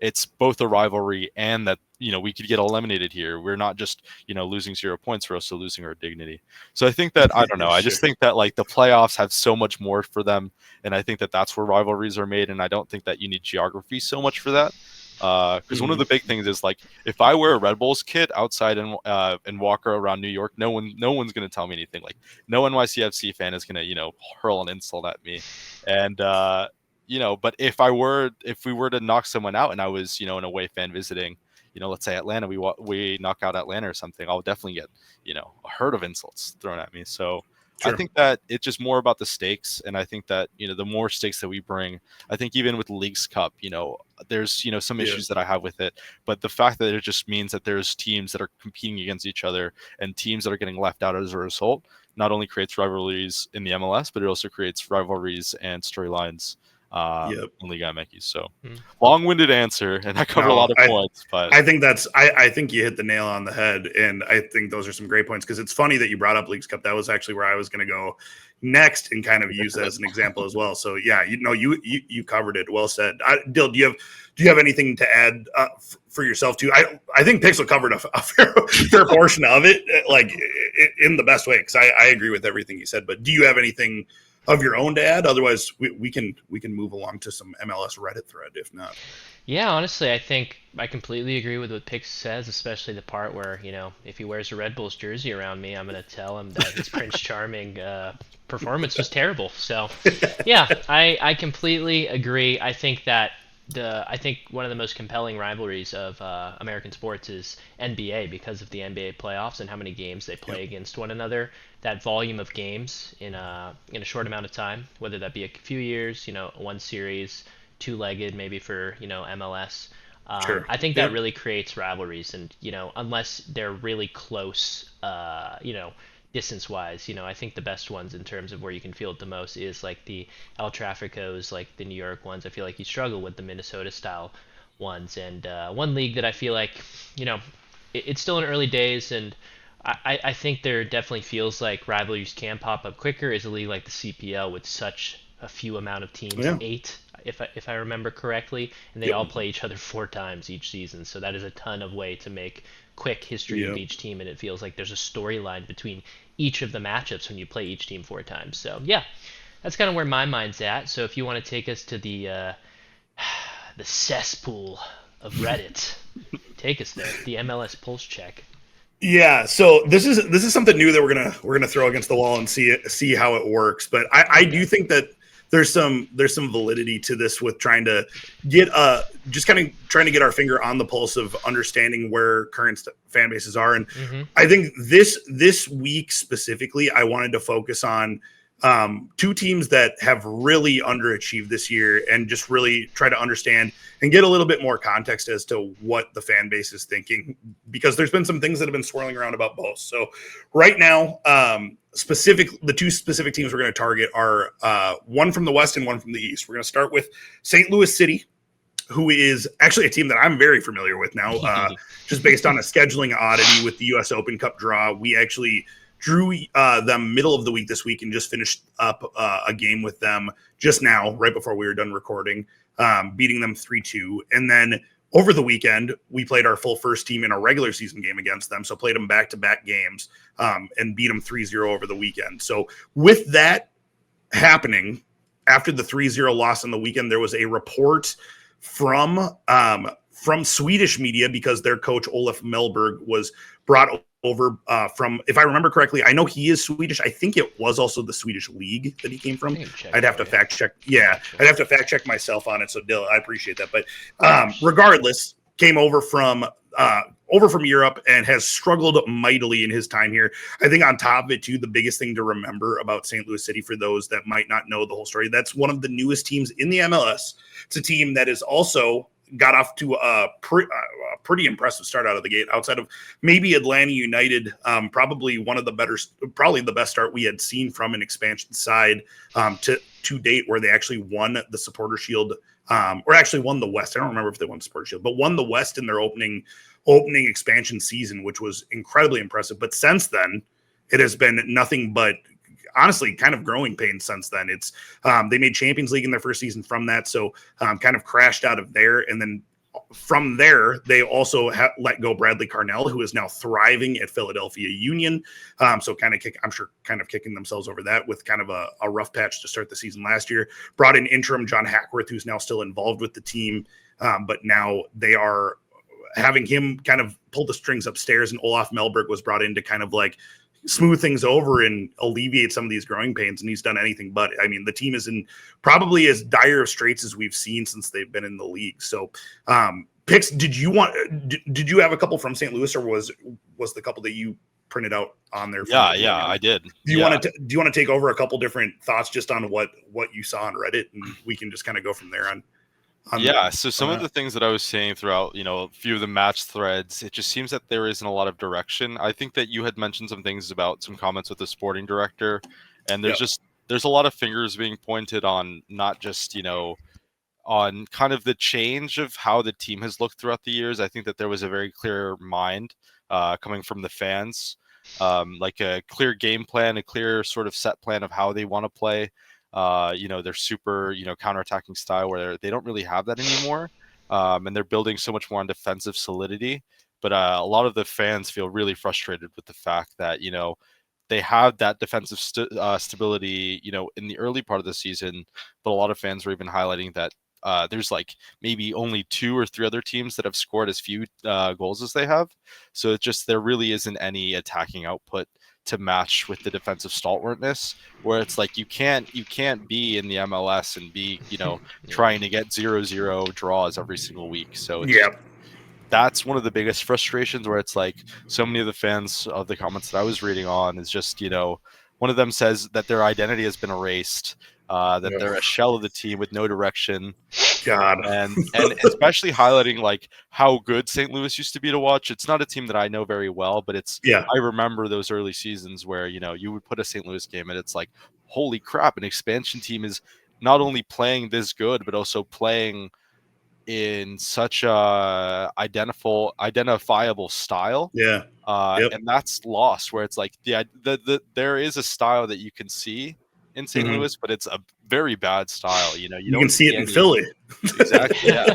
it's both a rivalry and that, we could get eliminated here. We're not just, losing 0 points. We're also losing our dignity. So I think that, I don't know. I just think that, like, the playoffs have so much more for them. And I think that that's where rivalries are made. And I don't think that you need geography so much for that. Because one of the big things is, like, if I wear a Red Bulls kit outside and walk around New York, no one's going to tell me anything. Like, no NYCFC fan is going to, hurl an insult at me. And, but if we were to knock someone out and I was, an away fan visiting, let's say Atlanta, we knock out Atlanta or something, I'll definitely get, a herd of insults thrown at me. So I think that it's just more about the stakes. And I think that, the more stakes that we bring, I think even with Leagues Cup, there's, some issues that I have with it. But the fact that it just means that there's teams that are competing against each other and teams that are getting left out as a result, not only creates rivalries in the MLS, but it also creates rivalries and storylines in Liga MX. So long-winded answer, and I covered a lot of points, but I think I think you hit the nail on the head, and I think those are some great points, because it's funny that you brought up Leagues Cup. That was actually where I was going to go next and kind of use that as an example as well. So yeah, you covered it. Well said. Dill, do you have anything to add for yourself too? I think Pixel covered a fair portion of it, like in the best way, because I agree with everything you said. But do you have anything of your own to add? Otherwise, we can move along to some MLS Reddit thread if not. Yeah, honestly, I think I completely agree with what Pix says, especially the part where, if he wears a Red Bulls jersey around me, I'm going to tell him that his Prince Charming performance was terrible. So, yeah, I completely agree. I think that one of the most compelling rivalries of American sports is NBA, because of the NBA playoffs and how many games they play against one another. That volume of games in a short amount of time, whether that be a few years, one series, two-legged maybe for MLS. Sure. I think that really creates rivalries, and unless they're really close, distance-wise, I think the best ones in terms of where you can feel it the most is like the El Traficos, like the New York ones. I feel like you struggle with the Minnesota-style ones, and one league that I feel like it's still in early days, and I think there definitely feels like rivalries can pop up quicker is a league like the CPL with such a few amount of teams, 8 if I remember correctly, and they all play each other 4 times each season. So that is a ton of way to make quick history of each team, and it feels like there's a storyline between each of the matchups when you play each team 4 times. So yeah, that's kind of where my mind's at. So if you want to take us to the cesspool of Reddit, take us there. The MLS pulse check. Yeah, so this is something new that we're gonna throw against the wall and see how it works. But I do think that there's some validity to this with trying to get our finger on the pulse of understanding where current fan bases are. And I think this week specifically, I wanted to focus on 2 teams that have really underachieved this year, and just really try to understand and get a little bit more context as to what the fan base is thinking, because there's been some things that have been swirling around about both. So right now, the 2 specific teams we're going to target are one from the West and one from the East. We're going to start with St. Louis City, who is actually a team that I'm very familiar with now, just based on a scheduling oddity with the U.S. Open Cup draw. We actually drew them middle of the week this week and just finished up a game with them just now, right before we were done recording, beating them 3-2. And then over the weekend, we played our full first team in a regular season game against them. So played them back-to-back games and beat them 3-0 over the weekend. So with that happening, after the 3-0 loss on the weekend, there was a report from Swedish media, because their coach Olof Mellberg was brought over from, if I remember correctly, I know he is Swedish. I think it was also the Swedish league that he came from. I'd have to fact check. Yeah, I'd have to fact check myself on it. So Dill, I appreciate that. But regardless, came over from Europe and has struggled mightily in his time here. I think on top of it too, the biggest thing to remember about St. Louis City, for those that might not know the whole story, that's one of the newest teams in the MLS. It's a team that is also got off to a pretty impressive start out of the gate, outside of maybe Atlanta United, probably the best start we had seen from an expansion side to date, where they actually won the Supporter Shield, or actually won the West. I don't remember if they won Supporter Shield, but won the West in their opening expansion season, which was incredibly impressive. But since then, it has been nothing but, honestly, kind of growing pains since then. It's they made Champions League in their first season from that, so kind of crashed out of there. And then from there, they also let go Bradley Carnell, who is now thriving at Philadelphia Union. So kind of kicking themselves over that, with kind of a rough patch to start the season last year. Brought in interim John Hackworth, who's now still involved with the team, but now they are having him kind of pull the strings upstairs, and Olof Mellberg was brought in to kind of like smooth things over and alleviate some of these growing pains, and he's done anything but. I mean, the team is in probably as dire of straits as we've seen since they've been in the league. So Pix, did you have a couple from St. Louis, or was the couple that you printed out on there. Yeah, I did. Do you want to take over a couple different thoughts just on what you saw on Reddit, and we can just kind of go from there on so some of the things that I was saying throughout, a few of the match threads, it just seems that there isn't a lot of direction. I think that you had mentioned some things about some comments with the sporting director, and there's a lot of fingers being pointed on not just, on kind of the change of how the team has looked throughout the years. I think that there was a very clear mind coming from the fans, like a clear game plan, a clear sort of set plan of how they want to play. Their super, counterattacking style where they don't really have that anymore. And they're building so much more on defensive solidity. But a lot of the fans feel really frustrated with the fact that, they have that defensive stability, in the early part of the season. But a lot of fans were even highlighting that there's like maybe only 2 or 3 other teams that have scored as few goals as they have. So it's just there really isn't any attacking output to match with the defensive stalwartness, where it's like you can't be in the MLS and be trying to get 0-0 draws every single week. So that's one of the biggest frustrations, where it's like so many of the fans of the comments that I was reading on is just one of them says that their identity has been erased, that they're a shell of the team with no direction. God. And especially highlighting like how good St. Louis used to be to watch. It's not a team that I know very well, but I remember those early seasons where you would put a St. Louis game and it's like, holy crap, an expansion team is not only playing this good but also playing in such a identifiable style. And that's lost, where it's like there is a style that you can see in St. Louis, but it's a very bad style. You don't can see it in Philly. Exactly. Yeah.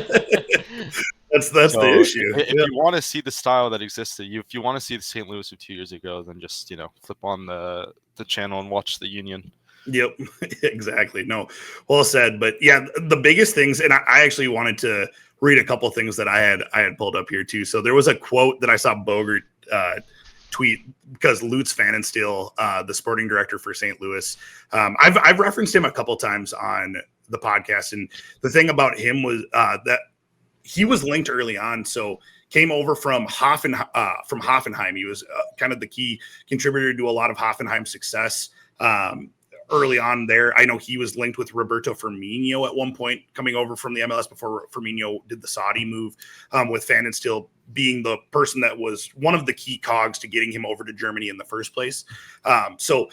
That's the issue. If you want to see the style that existed, if you want to see the St. Louis of 2 years ago, then just flip on the channel and watch the Union. Yep, exactly. No, well said. But yeah, the biggest things, and I actually wanted to read a couple things that I had pulled up here too. So there was a quote that I saw Bogert tweet, because Lutz Pfannenstiel, the sporting director for St. Louis, I've referenced him a couple times on the podcast, and the thing about him was that he was linked early on. So came over from Hoffenheim. He was kind of the key contributor to a lot of Hoffenheim success. Early on there, I know he was linked with Roberto Firmino at one point, coming over from the MLS before Firmino did the Saudi move, with Pfannenstiel being the person that was one of the key cogs to getting him over to Germany in the first place. So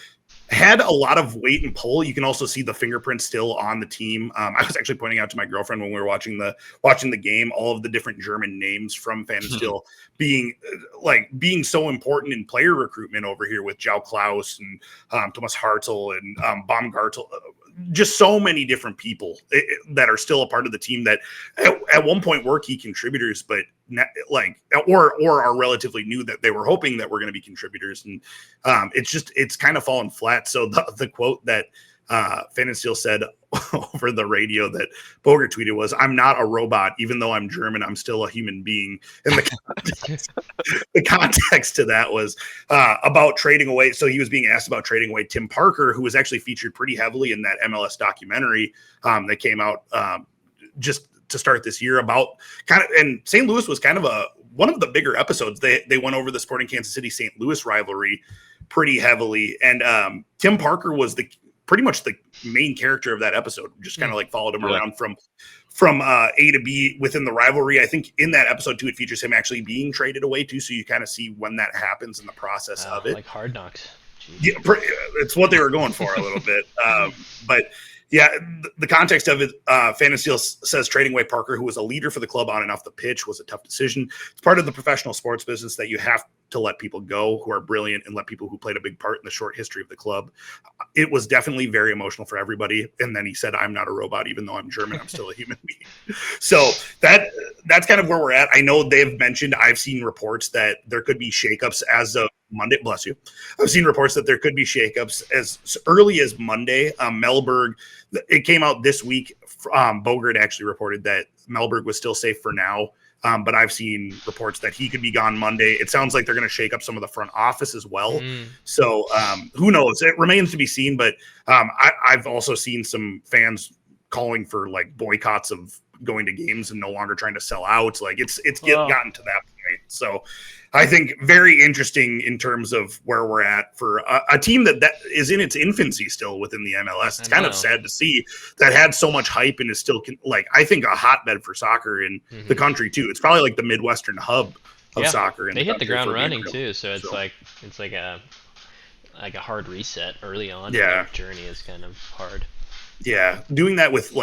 had a lot of weight and pull. You can also see the fingerprints still on the team. I was actually pointing out to my girlfriend when we were watching the game, all of the different German names from Pfannenstiel being so important in player recruitment over here, with João Klaus and Thomas Hartl and Baumgartel. Just so many different people that are still a part of the team that at one point were key contributors, but or are relatively new, that they were hoping that were going to be contributors. And it's kind of fallen flat. So the quote that Pfannenstiel said over the radio that Bogert tweeted was, "I'm not a robot. Even though I'm German, I'm still a human being." And the context to that was about trading away. So he was being asked about trading away Tim Parker, who was actually featured pretty heavily in that MLS documentary that came out just to start this year, about and St. Louis was kind of one of the bigger episodes. They went over the Sporting Kansas City St. Louis rivalry pretty heavily. And Tim Parker was pretty much the main character of that episode. Just kind of like followed him around from A to B within the rivalry. I think in that episode too, it features him actually being traded away too. So you kind of see when that happens in the process of it. Like Hard Knocks. Yeah, it's what they were going for a little bit. But yeah, the context of it, Pfannenstiel says trading away Parker, who was a leader for the club on and off the pitch, was a tough decision. It's part of the professional sports business that you have to let people go who are brilliant and let people who played a big part in the short history of the club. It was definitely very emotional for everybody. And then he said, "I'm not a robot. Even though I'm German, I'm still a human being." So that's kind of where we're at. I know they've mentioned, I've seen reports that there could be shakeups as of Monday. Bless you. I've seen reports that there could be shakeups as early as Monday. Mellberg, it came out this week. Bogert actually reported that Mellberg was still safe for now. But I've seen reports that he could be gone Monday. It sounds like they're going to shake up some of the front office as well. So who knows? It remains to be seen. But I've also seen some fans calling for like boycotts of going to games and no longer trying to sell out. Like it's gotten to that point. night. So I think very interesting in terms of where we're at for a team that is in its infancy still within the MLS. It's kind of sad to see that had so much hype and is still like, I think, a hotbed for soccer in the country too. It's probably like the Midwestern hub of soccer. They hit the ground running too, so it's like a hard reset early on. Yeah, their journey is kind of hard. Yeah, doing that with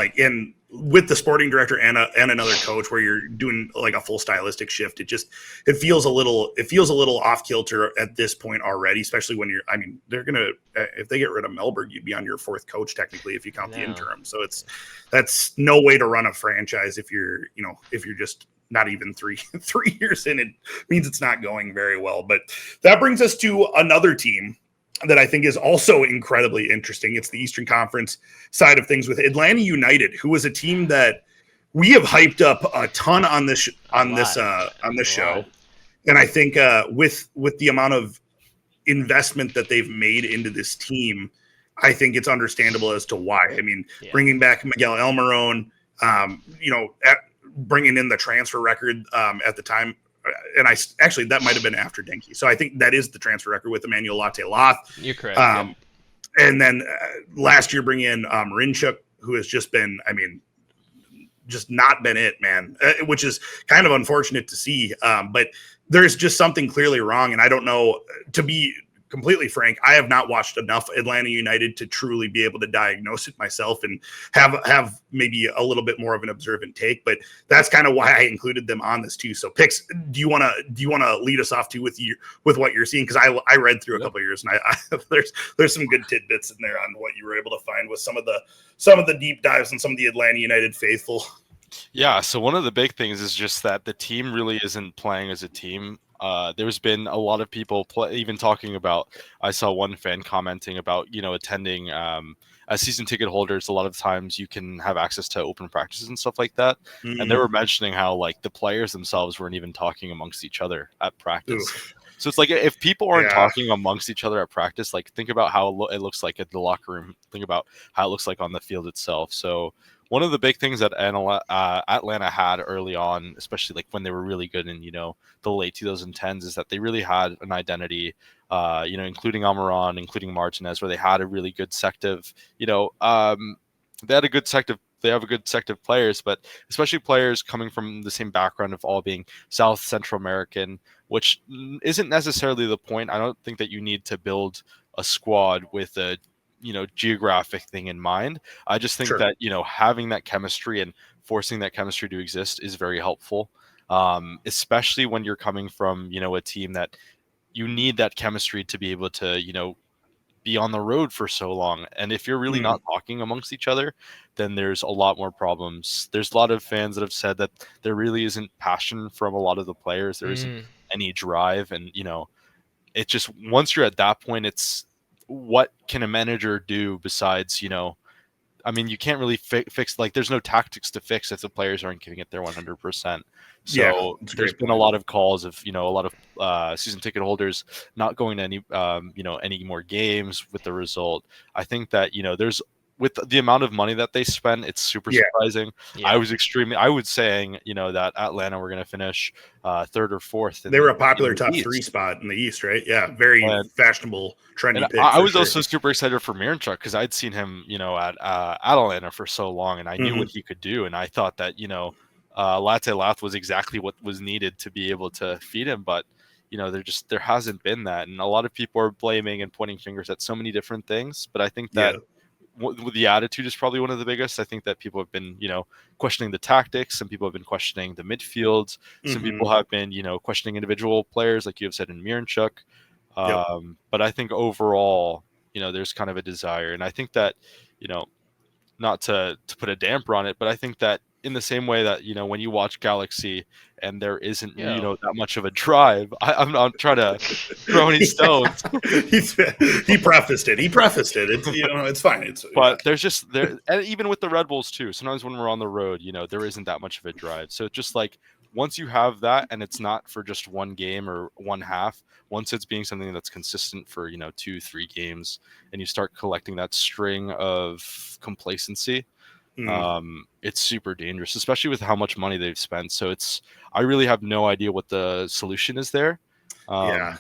with the sporting director and another coach, where you're doing like a full stylistic shift, it feels a little off kilter at this point already. Especially when they're gonna, if they get rid of Melberg, you'd be on your fourth coach technically if you count the interim. So that's no way to run a franchise if you're just not even three years in. It means it's not going very well. But that brings us to another team that I think is also incredibly interesting. It's the Eastern Conference side of things with Atlanta United, who is a team that we have hyped up a ton on this show. And I think with the amount of investment that they've made into this team, I think it's understandable as to why. I mean, bringing back Miguel Almiron, bringing in the transfer record at the time. And that might have been after Denke. So I think that is the transfer record with Emmanuel Latte-Loth. You're correct. And then last year bring in Rinchuk, who has just been, just not been it, man, which is kind of unfortunate to see. But there's just something clearly wrong. And I don't know, to be completely frank, I have not watched enough Atlanta United to truly be able to diagnose it myself and have maybe a little bit more of an observant take. But that's kind of why I included them on this too. So, Pix, do you want to lead us off too with what you're seeing? Because I read through a couple of years, and I there's some good tidbits in there on what you were able to find with some of the deep dives and some of the Atlanta United faithful. Yeah, so one of the big things is just that the team really isn't playing as a team. There's been a lot of people even talking about, I saw one fan commenting about, attending as season ticket holders, a lot of times you can have access to open practices and stuff like that. Mm-hmm. And they were mentioning how like the players themselves weren't even talking amongst each other at practice. Oof. So it's like, if people aren't talking amongst each other at practice, like think about how it looks like at the locker room, think about how it looks like on the field itself. So one of the big things that Atlanta had early on, especially like when they were really good in, the late 2010s, is that they really had an identity, including Almiron, including Martinez, where they had a really good sect of, they have a good sect of players, but especially players coming from the same background of all being South Central American, which isn't necessarily the point. I don't think that you need to build a squad with a geographic thing in mind. I just think that, having that chemistry and forcing that chemistry to exist is very helpful. Especially when you're coming from, a team that you need that chemistry to be able to, be on the road for so long. And if you're really not talking amongst each other, then there's a lot more problems. There's a lot of fans that have said that there really isn't passion from a lot of the players. There isn't any drive. And, it just, once you're at that point, it's, what can a manager do besides, you can't really fix, like, there's no tactics to fix if the players aren't giving it their 100%. So there's been a lot of calls of, a lot of season ticket holders not going to any, any more games with the result. I think that, there's, with the amount of money that they spend, it's super surprising. Yeah. I was saying, that Atlanta were going to finish third or fourth. They were a popular top three spot in the East, right? Yeah, very fashionable, trendy pick. I was also super excited for Miranchuk because I'd seen him, at Atlanta for so long, and I knew what he could do, and I thought that, Latte-Loth was exactly what was needed to be able to feed him, but there hasn't been that, and a lot of people are blaming and pointing fingers at so many different things, but I think that. The attitude is probably one of the biggest. I think that people have been, questioning the tactics. Some people have been questioning the midfield. Some people have been, questioning individual players, like you have said in Miranchuk. But I think overall, there's kind of a desire. And I think that, not to put a damper on it, but I think that in the same way that, when you watch Galaxy and there isn't, that much of a drive, I'm not trying to throw any stones. He prefaced it. It's, it's fine. But there's just and even with the Red Bulls too, sometimes when we're on the road, there isn't that much of a drive. So it's just like, once you have that, and it's not for just one game or one half, once it's being something that's consistent for, 2-3 games, and you start collecting that string of complacency, It's super dangerous, especially with how much money they've spent. So I really have no idea what the solution is there. Yeah.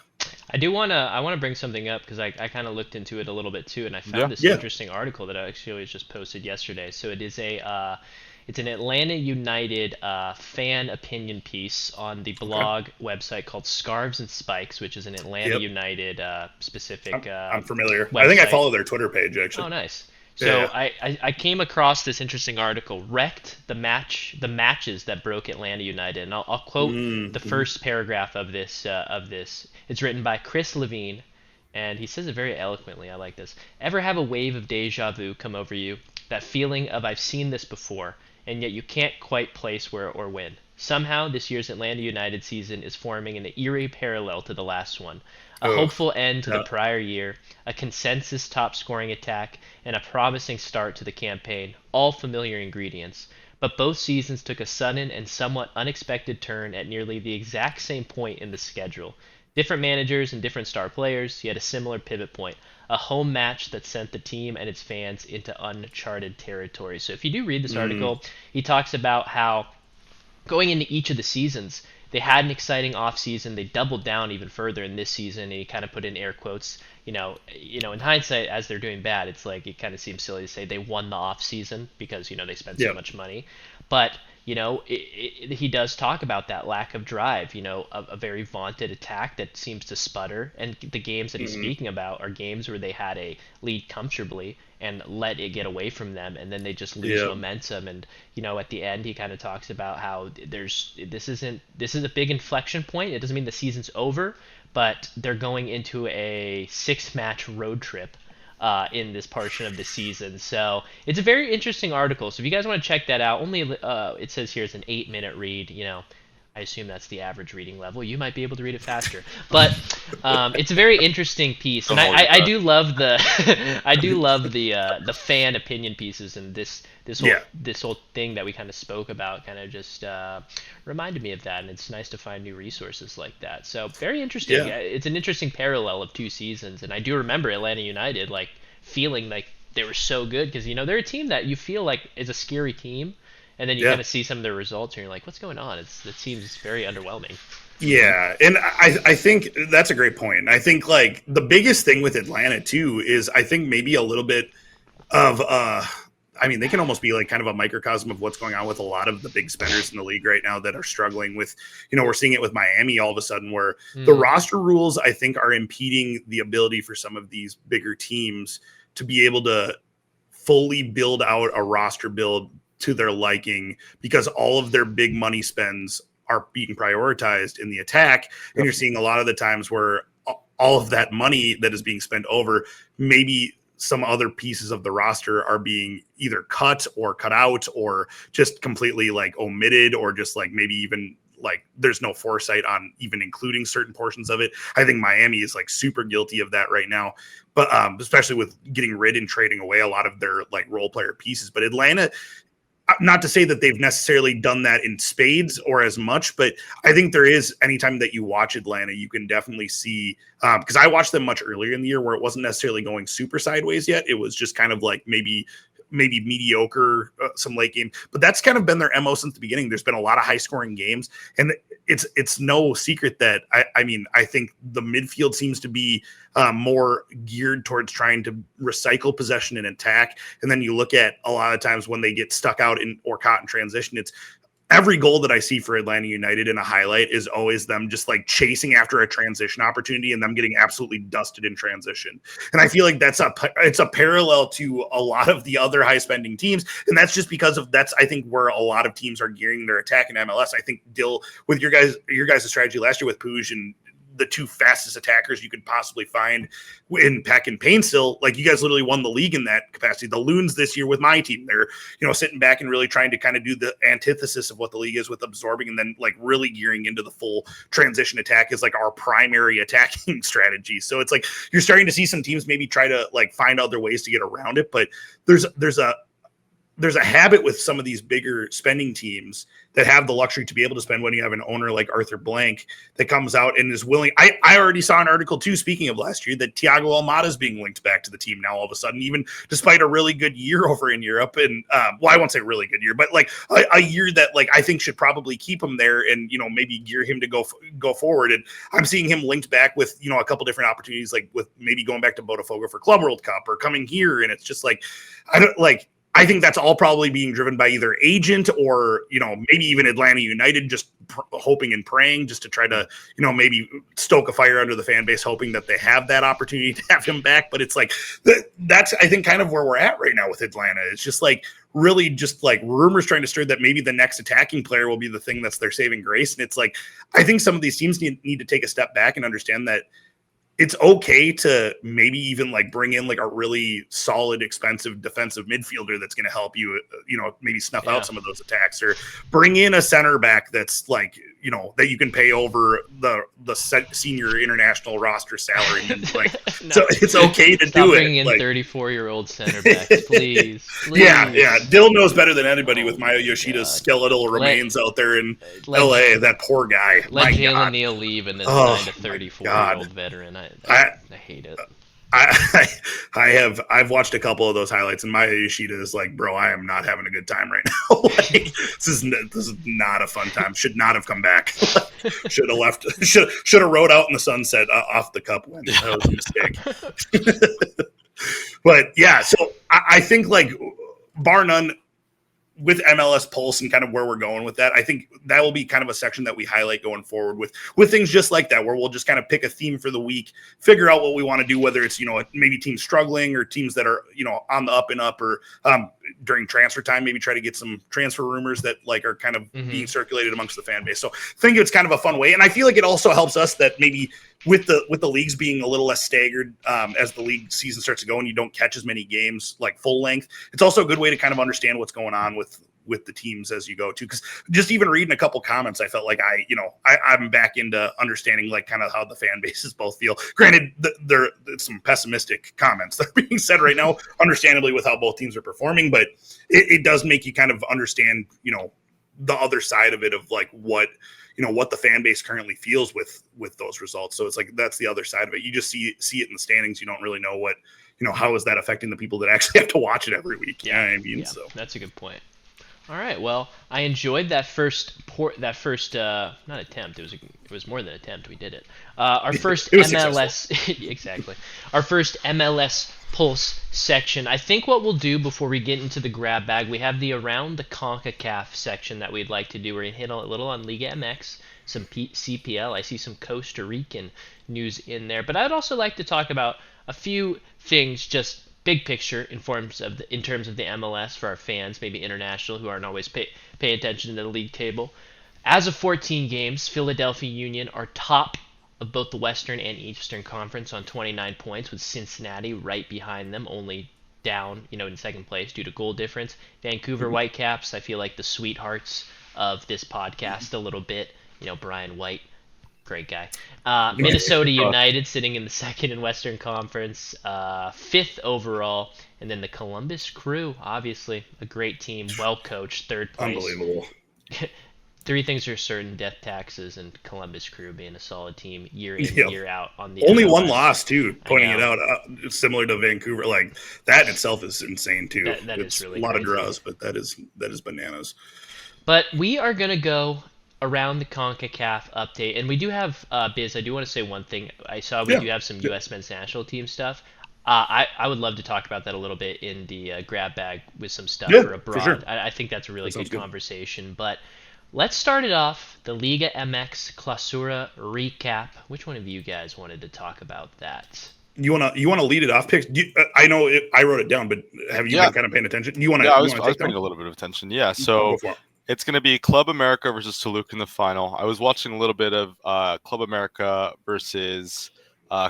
I wanna bring something up because I kind of looked into it a little bit too, and I found this Yeah. interesting article that I actually was just posted yesterday. So it is it's an Atlanta United fan opinion piece on the blog website called Scarves and Spikes, which is an Atlanta Yep. United specific I'm familiar. website. I think I follow their Twitter page actually. Oh, nice. So Yeah. I came across this interesting article, wrecked the matches that broke Atlanta United, and I'll quote the first paragraph of this. It's written by Chris Levine, and he says it very eloquently. I like this. Ever have a wave of deja vu come over you? That feeling of I've seen this before, and yet you can't quite place where or when. Somehow, this year's Atlanta United season is forming an eerie parallel to the last one. A hopeful end to the prior year, a consensus top scoring attack, and a promising start to the campaign, all familiar ingredients. But both seasons took a sudden and somewhat unexpected turn at nearly the exact same point in the schedule. Different managers and different star players, yet a similar pivot point. A home match that sent the team and its fans into uncharted territory. So if you do read this article, he talks about how going into each of the seasons, they had an exciting off season. They doubled down even further in this season, and he kind of put in air quotes. In hindsight, as they're doing bad, it's like it kind of seems silly to say they won the off season because they spent so much money. But he does talk about that lack of drive. A very vaunted attack that seems to sputter, and the games that he's speaking about are games where they had a lead comfortably and let it get away from them, and then they just lose momentum. And at the end, he kind of talks about how this is a big inflection point. It doesn't mean the season's over, but they're going into a 6-match road trip in this portion of the season. So it's a very interesting article. So if you guys want to check that out, only it says here it's an 8-minute read. I assume that's the average reading level. You might be able to read it faster, but it's a very interesting piece, and I do love the the fan opinion pieces, and this whole thing that we kind of spoke about kind of just reminded me of that, and it's nice to find new resources like that. So very interesting. Yeah. It's an interesting parallel of 2 seasons, and I do remember Atlanta United feeling like they were so good because they're a team that you feel like is a scary team. And then you kind of see some of their results, and you're like, "What's going on?" It seems very underwhelming. Yeah, and I think that's a great point. I think the biggest thing with Atlanta too is I think maybe a little bit of they can almost be kind of a microcosm of what's going on with a lot of the big spenders in the league right now that are struggling with. We're seeing it with Miami all of a sudden, where the roster rules I think are impeding the ability for some of these bigger teams to be able to fully build out a roster build to their liking, because all of their big money spends are being prioritized in the attack. And you're seeing a lot of the times where all of that money that is being spent over, maybe some other pieces of the roster are being either cut or cut out or just completely omitted, or just maybe even there's no foresight on even including certain portions of it. I think Miami is super guilty of that right now, but especially with getting rid and trading away a lot of their role player pieces. But Atlanta, not to say that they've necessarily done that in spades or as much, but I think there is, anytime that you watch Atlanta, you can definitely see, because I watched them much earlier in the year where it wasn't necessarily going super sideways yet. It was just kind of maybe mediocre, some late game, but that's kind of been their MO since the beginning. There's been a lot of high scoring games, and it's no secret that I think the midfield seems to be more geared towards trying to recycle possession and attack. And then you look at a lot of times when they get stuck out or caught in transition, it's every goal that I see for Atlanta United in a highlight is always them just chasing after a transition opportunity and them getting absolutely dusted in transition. And I feel like it's a parallel to a lot of the other high spending teams. And that's just because I think where a lot of teams are gearing their attack in MLS. I think Dill, with your guys' strategy last year with Puig and the 2 fastest attackers you could possibly find in Peck and Painstill, you guys literally won the league in that capacity. The Loons this year with my team, they're sitting back and really trying to kind of do the antithesis of what the league is with absorbing, and then really gearing into the full transition attack is our primary attacking strategy. So it's you're starting to see some teams maybe try to find other ways to get around it, but there's there's a habit with some of these bigger spending teams that have the luxury to be able to spend when you have an owner like Arthur Blank that comes out and is willing. I already saw an article too, speaking of last year, that Thiago Almada is being linked back to the team now all of a sudden, even despite a really good year over in Europe. And well, I won't say really good year, but like a year that like I think should probably keep him there and, you know, maybe gear him to go forward. And I'm seeing him linked back with, you know, a couple different opportunities, like with maybe going back to Botafogo for Club World Cup or coming here. And it's just like, I think that's all probably being driven by either agent or, you know, maybe even Atlanta United just hoping and praying just to try to, you know, maybe stoke a fire under the fan base, hoping that they have that opportunity to have him back. But it's like, that's, I think, kind of where we're at right now with Atlanta. It's just like really just like rumors trying to stir that maybe the next attacking player will be the thing that's their saving grace. And it's like, I think some of these teams need to take a step back and understand that it's okay to maybe even like bring in like a really solid, expensive defensive midfielder that's going to help you, you know, maybe snuff out some of those attacks, or bring in a center back that's like, you know, that you can pay over the senior international roster salary. And like, No. So it's okay to Stop do it. Bringing in like, 34-year-old center backs, please. Yeah. Dill knows better than anybody with Maya Yoshida's God. skeletal remains out there in let- LA. That poor guy. Let My Jalen God. Neal leave and then Oh, sign a 34-year-old veteran. I hate it. I've watched a couple of those highlights, and Maya Yoshida is like, bro, I am not having a good time right now. Like, this is not a fun time. Should not have come back. Should have left. Should have rode out in the sunset off the cup win. That was a mistake. But yeah, so I think like bar none, with MLS Pulse and kind of where we're going with that, I think that will be kind of a section that we highlight going forward with things just like that, where we'll just kind of pick a theme for the week, figure out what we want to do, whether it's, you know, maybe teams struggling or teams that are, you know, on the up and up, or during transfer time, maybe try to get some transfer rumors that like are kind of being circulated amongst the fan base. So I think it's kind of a fun way. And I feel like it also helps us that maybe with the leagues being a little less staggered as the league season starts to go and you don't catch as many games like full length, it's also a good way to kind of understand what's going on with the teams as you go to. Because just even reading a couple comments, I felt like I'm back into understanding like kind of how the fan bases both feel. Granted, there's some pessimistic comments that are being said right now, understandably, with how both teams are performing, but it does make you kind of understand, you know, the other side of it, of like what the fan base currently feels with those results. So it's like, that's the other side of it. You just see it in the standings. You don't really know what, you know, how is that affecting the people that actually have to watch it every week. You know what I mean? So that's a good point. All right. Well, I enjoyed that first not attempt. It was more than an attempt. We did it. Our first MLS exactly. Our first MLS Pulse section. I think what we'll do before we get into the grab bag, we have the around the CONCACAF section that we'd like to do. We're gonna hit a little on Liga MX, some CPL. I see some Costa Rican news in there, but I'd also like to talk about a few things just big picture in terms of the MLS for our fans, maybe international, who aren't always pay attention to the league table. As of 14 games, Philadelphia Union are top of both the Western and Eastern Conference on 29 points, with Cincinnati right behind them, only down, in second place due to goal difference. Vancouver Whitecaps, I feel like the sweethearts of this podcast a little bit. Brian White, great guy. Minnesota United sitting in the second in Western Conference, fifth overall. And then the Columbus Crew, obviously a great team, well coached, third place. Unbelievable. Three things are certain: death taxes and Columbus Crew being a solid team year in, year out. On the only MLS. One loss too, pointing it out, similar to Vancouver. Like that in itself is insane too. That it's is really a lot crazy. of draws, but that is bananas. But we are gonna go around the CONCACAF update, and we do have Biz. I do want to say one thing. I saw we do have some U.S. men's national team stuff. I would love to talk about that a little bit in the grab bag with some stuff for abroad. For sure. I think that's a really good conversation. But let's start it off. The Liga MX Clausura recap. Which one of you guys wanted to talk about that? You wanna lead it off, Pix? I know I wrote it down, but have you been kind of paying attention? You wanna? Yeah, I was paying a little bit of attention. Yeah, so it's going to be Club America versus Toluca in the final. I was watching a little bit of Club America versus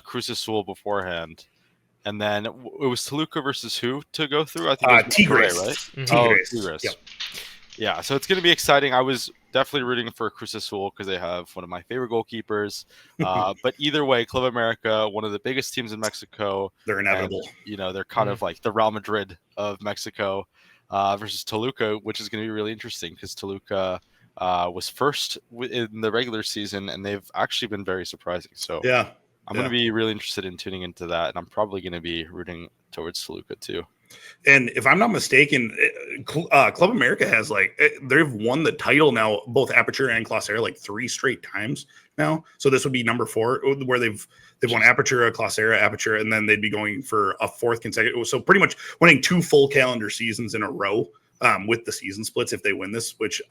Cruz Azul beforehand. And then it was Toluca versus who to go through? I think it was Tigres, right? Mm-hmm. Tigres. Yep. Yeah, so it's going to be exciting. I was definitely rooting for Cruz Azul because they have one of my favorite goalkeepers. But either way, Club America, one of the biggest teams in Mexico. They're inevitable. And, they're kind of like the Real Madrid of Mexico. versus Toluca, which is going to be really interesting because Toluca was first in the regular season, and they've actually been very surprising. So Yeah. I'm going to be really interested in tuning into that, and I'm probably going to be rooting towards Toluca too. And if I'm not mistaken, Club America has they've won the title now, both Aperture and Clausera, like 3 straight times now. So this would be number 4, where they've won Aperture, Clausera, Aperture, and then they'd be going for a 4th consecutive. So pretty much winning 2 full calendar seasons in a row with the season splits if they win this, which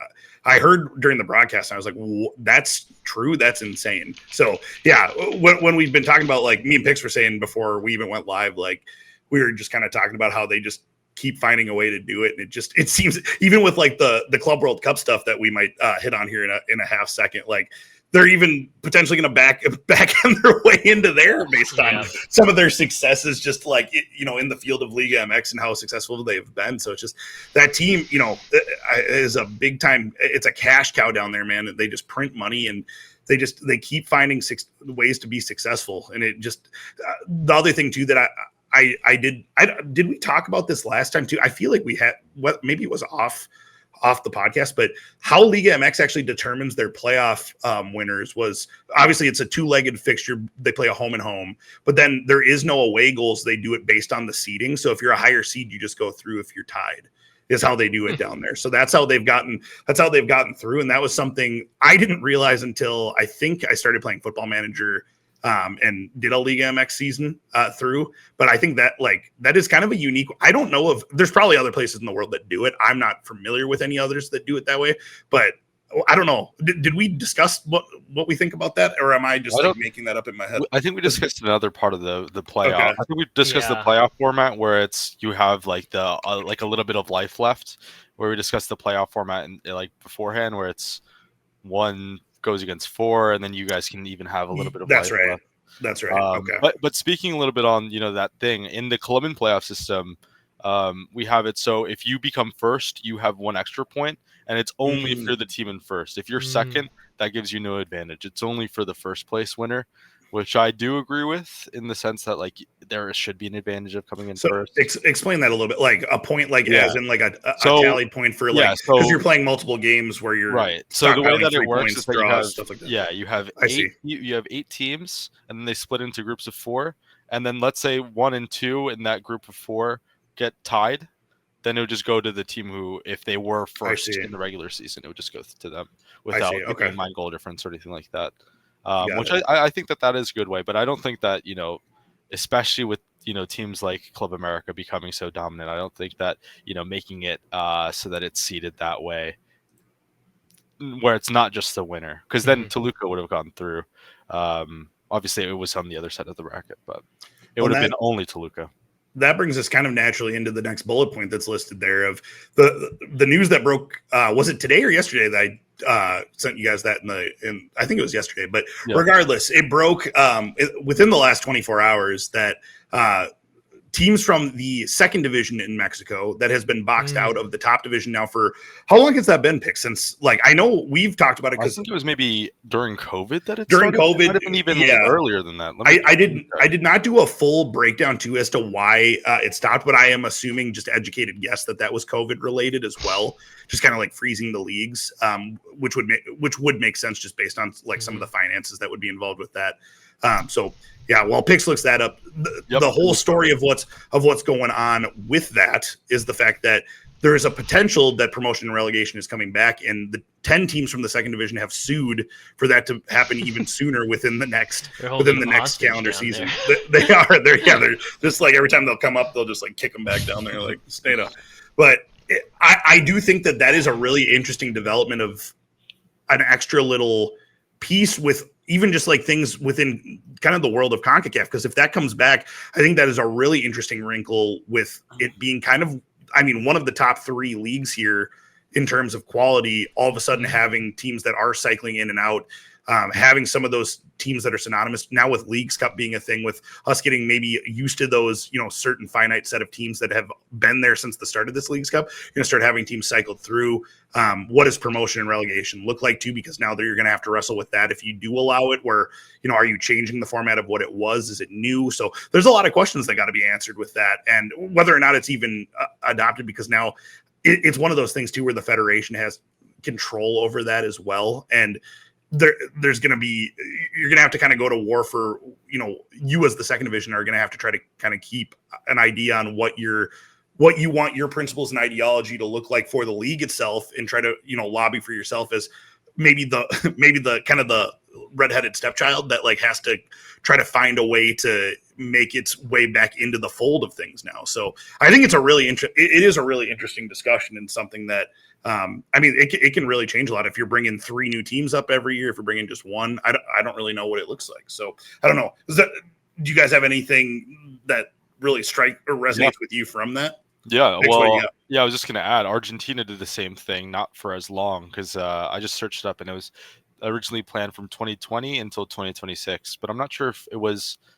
I heard during the broadcast. And I was like, that's true. That's insane. So yeah, when we've been talking about, like me and Pix were saying before we even went live, like, we were just kind of talking about how they just keep finding a way to do it. And it seems, even with like the Club World Cup stuff that we might hit on here in a half second, like they're even potentially going to back on their way into there based on some of their successes, just like, in the field of Liga MX and how successful they've been. So it's just that team, is a big time. It's a cash cow down there, man. They just print money and they keep finding ways to be successful. And it just, the other thing too, that did we talk about this last time too? I feel like we had, maybe it was off the podcast, but how Liga MX actually determines their playoff winners was, obviously it's a 2-legged fixture. They play a home and home, but then there is no away goals. They do it based on the seeding. So if you're a higher seed, you just go through. If you're tied, is how they do it down there. So that's how they've gotten through. And that was something I didn't realize until I think I started playing Football Manager and did a Liga MX season through. But I think that that is kind of a unique, I don't know if there's probably other places in the world that do it. I'm not familiar with any others that do it that way, but I don't know. Did we discuss what we think about that? Or am I just making that up in my head? I think we discussed another part of the playoff. Okay. I think we discussed the playoff format where you have like the like a little bit of life left, where we discussed the playoff format and like beforehand, where it's 1 goes against 4, and then you guys can even have a little bit of life left. That's right. Okay. But speaking a little bit on that thing in the Colombian playoff system, we have it so if you become first, you have 1 extra point, and it's only if you're the team in first. If you're second, that gives you no advantage. It's only for the first place winner, which I do agree with in the sense that like there should be an advantage of coming in first. Explain that a little bit, like a point, as in like a tally point for because you're playing multiple games where you're right. So the way that it works is that you have stuff like that. you have you have 8 teams, and then they split into groups of 4, and then let's say 1 and 2 in that group of 4 get tied, then it would just go to the team who, if they were first in the regular season, it would just go to them without keeping in mind goal difference or anything like that. Which I think that is a good way, but I don't think that, especially with, teams like Club America becoming so dominant, I don't think that, making it so that it's seeded that way, where it's not just the winner, because then Toluca would have gone through. Obviously, it was on the other side of the bracket, but it would have been only Toluca. That brings us kind of naturally into the next bullet point that's listed there of the news that broke. Was it today or yesterday that I sent you guys that in I think it was yesterday, but regardless, it broke within the last 24 hours that teams from the 2nd division in Mexico that has been boxed out of the top division now for how long has that been, Pick? Since I know we've talked about it, because I think it was maybe during COVID that it during started. COVID, it might have been even earlier than that. I did not do a full breakdown too as to why it stopped, but I am assuming, just educated guess, that was COVID related as well, just kind of like freezing the leagues, which would make sense just based on some of the finances that would be involved with that. So yeah, while Pix looks that up, the whole story of what's going on with that is the fact that there is a potential that promotion and relegation is coming back, and the 10 teams from the 2nd division have sued for that to happen even sooner within the next calendar season. They're just like every time they'll come up, they'll just kick them back down there, stay down. But I do think that is a really interesting development of an extra little piece with even just things within kind of the world of CONCACAF, because if that comes back, I think that is a really interesting wrinkle with it being kind of, one of the top 3 leagues here in terms of quality, all of a sudden having teams that are cycling in and out, having some of those teams that are synonymous now with Leagues Cup being a thing, with us getting maybe used to those, certain finite set of teams that have been there since the start of this Leagues Cup. You're going to start having teams cycled through. What does promotion and relegation look like too? Because now you're going to have to wrestle with that. If you do allow it, where, are you changing the format of what it was? Is it new? So there's a lot of questions that got to be answered with that, and whether or not it's even adopted, because now it's one of those things too where the federation has control over that as well, and there's going to be, you're going to have to kind of go to war for, you as the second division are going to have to try to kind of keep an idea on what you want your principles and ideology to look like for the league itself, and try to, lobby for yourself as maybe the kind of the redheaded stepchild that like has to try to find a way to make its way back into the fold of things now. So I think it's it is a really interesting discussion, and something that, it can really change a lot if you're bringing 3 new teams up every year. If you're bringing just one, I don't really know what it looks like. So I don't know. Do you guys have anything that really resonates with you from that? Yeah, well, I was just going to add, Argentina did the same thing, not for as long, because I just searched it up, and it was originally planned from 2020 until 2026. But I'm not sure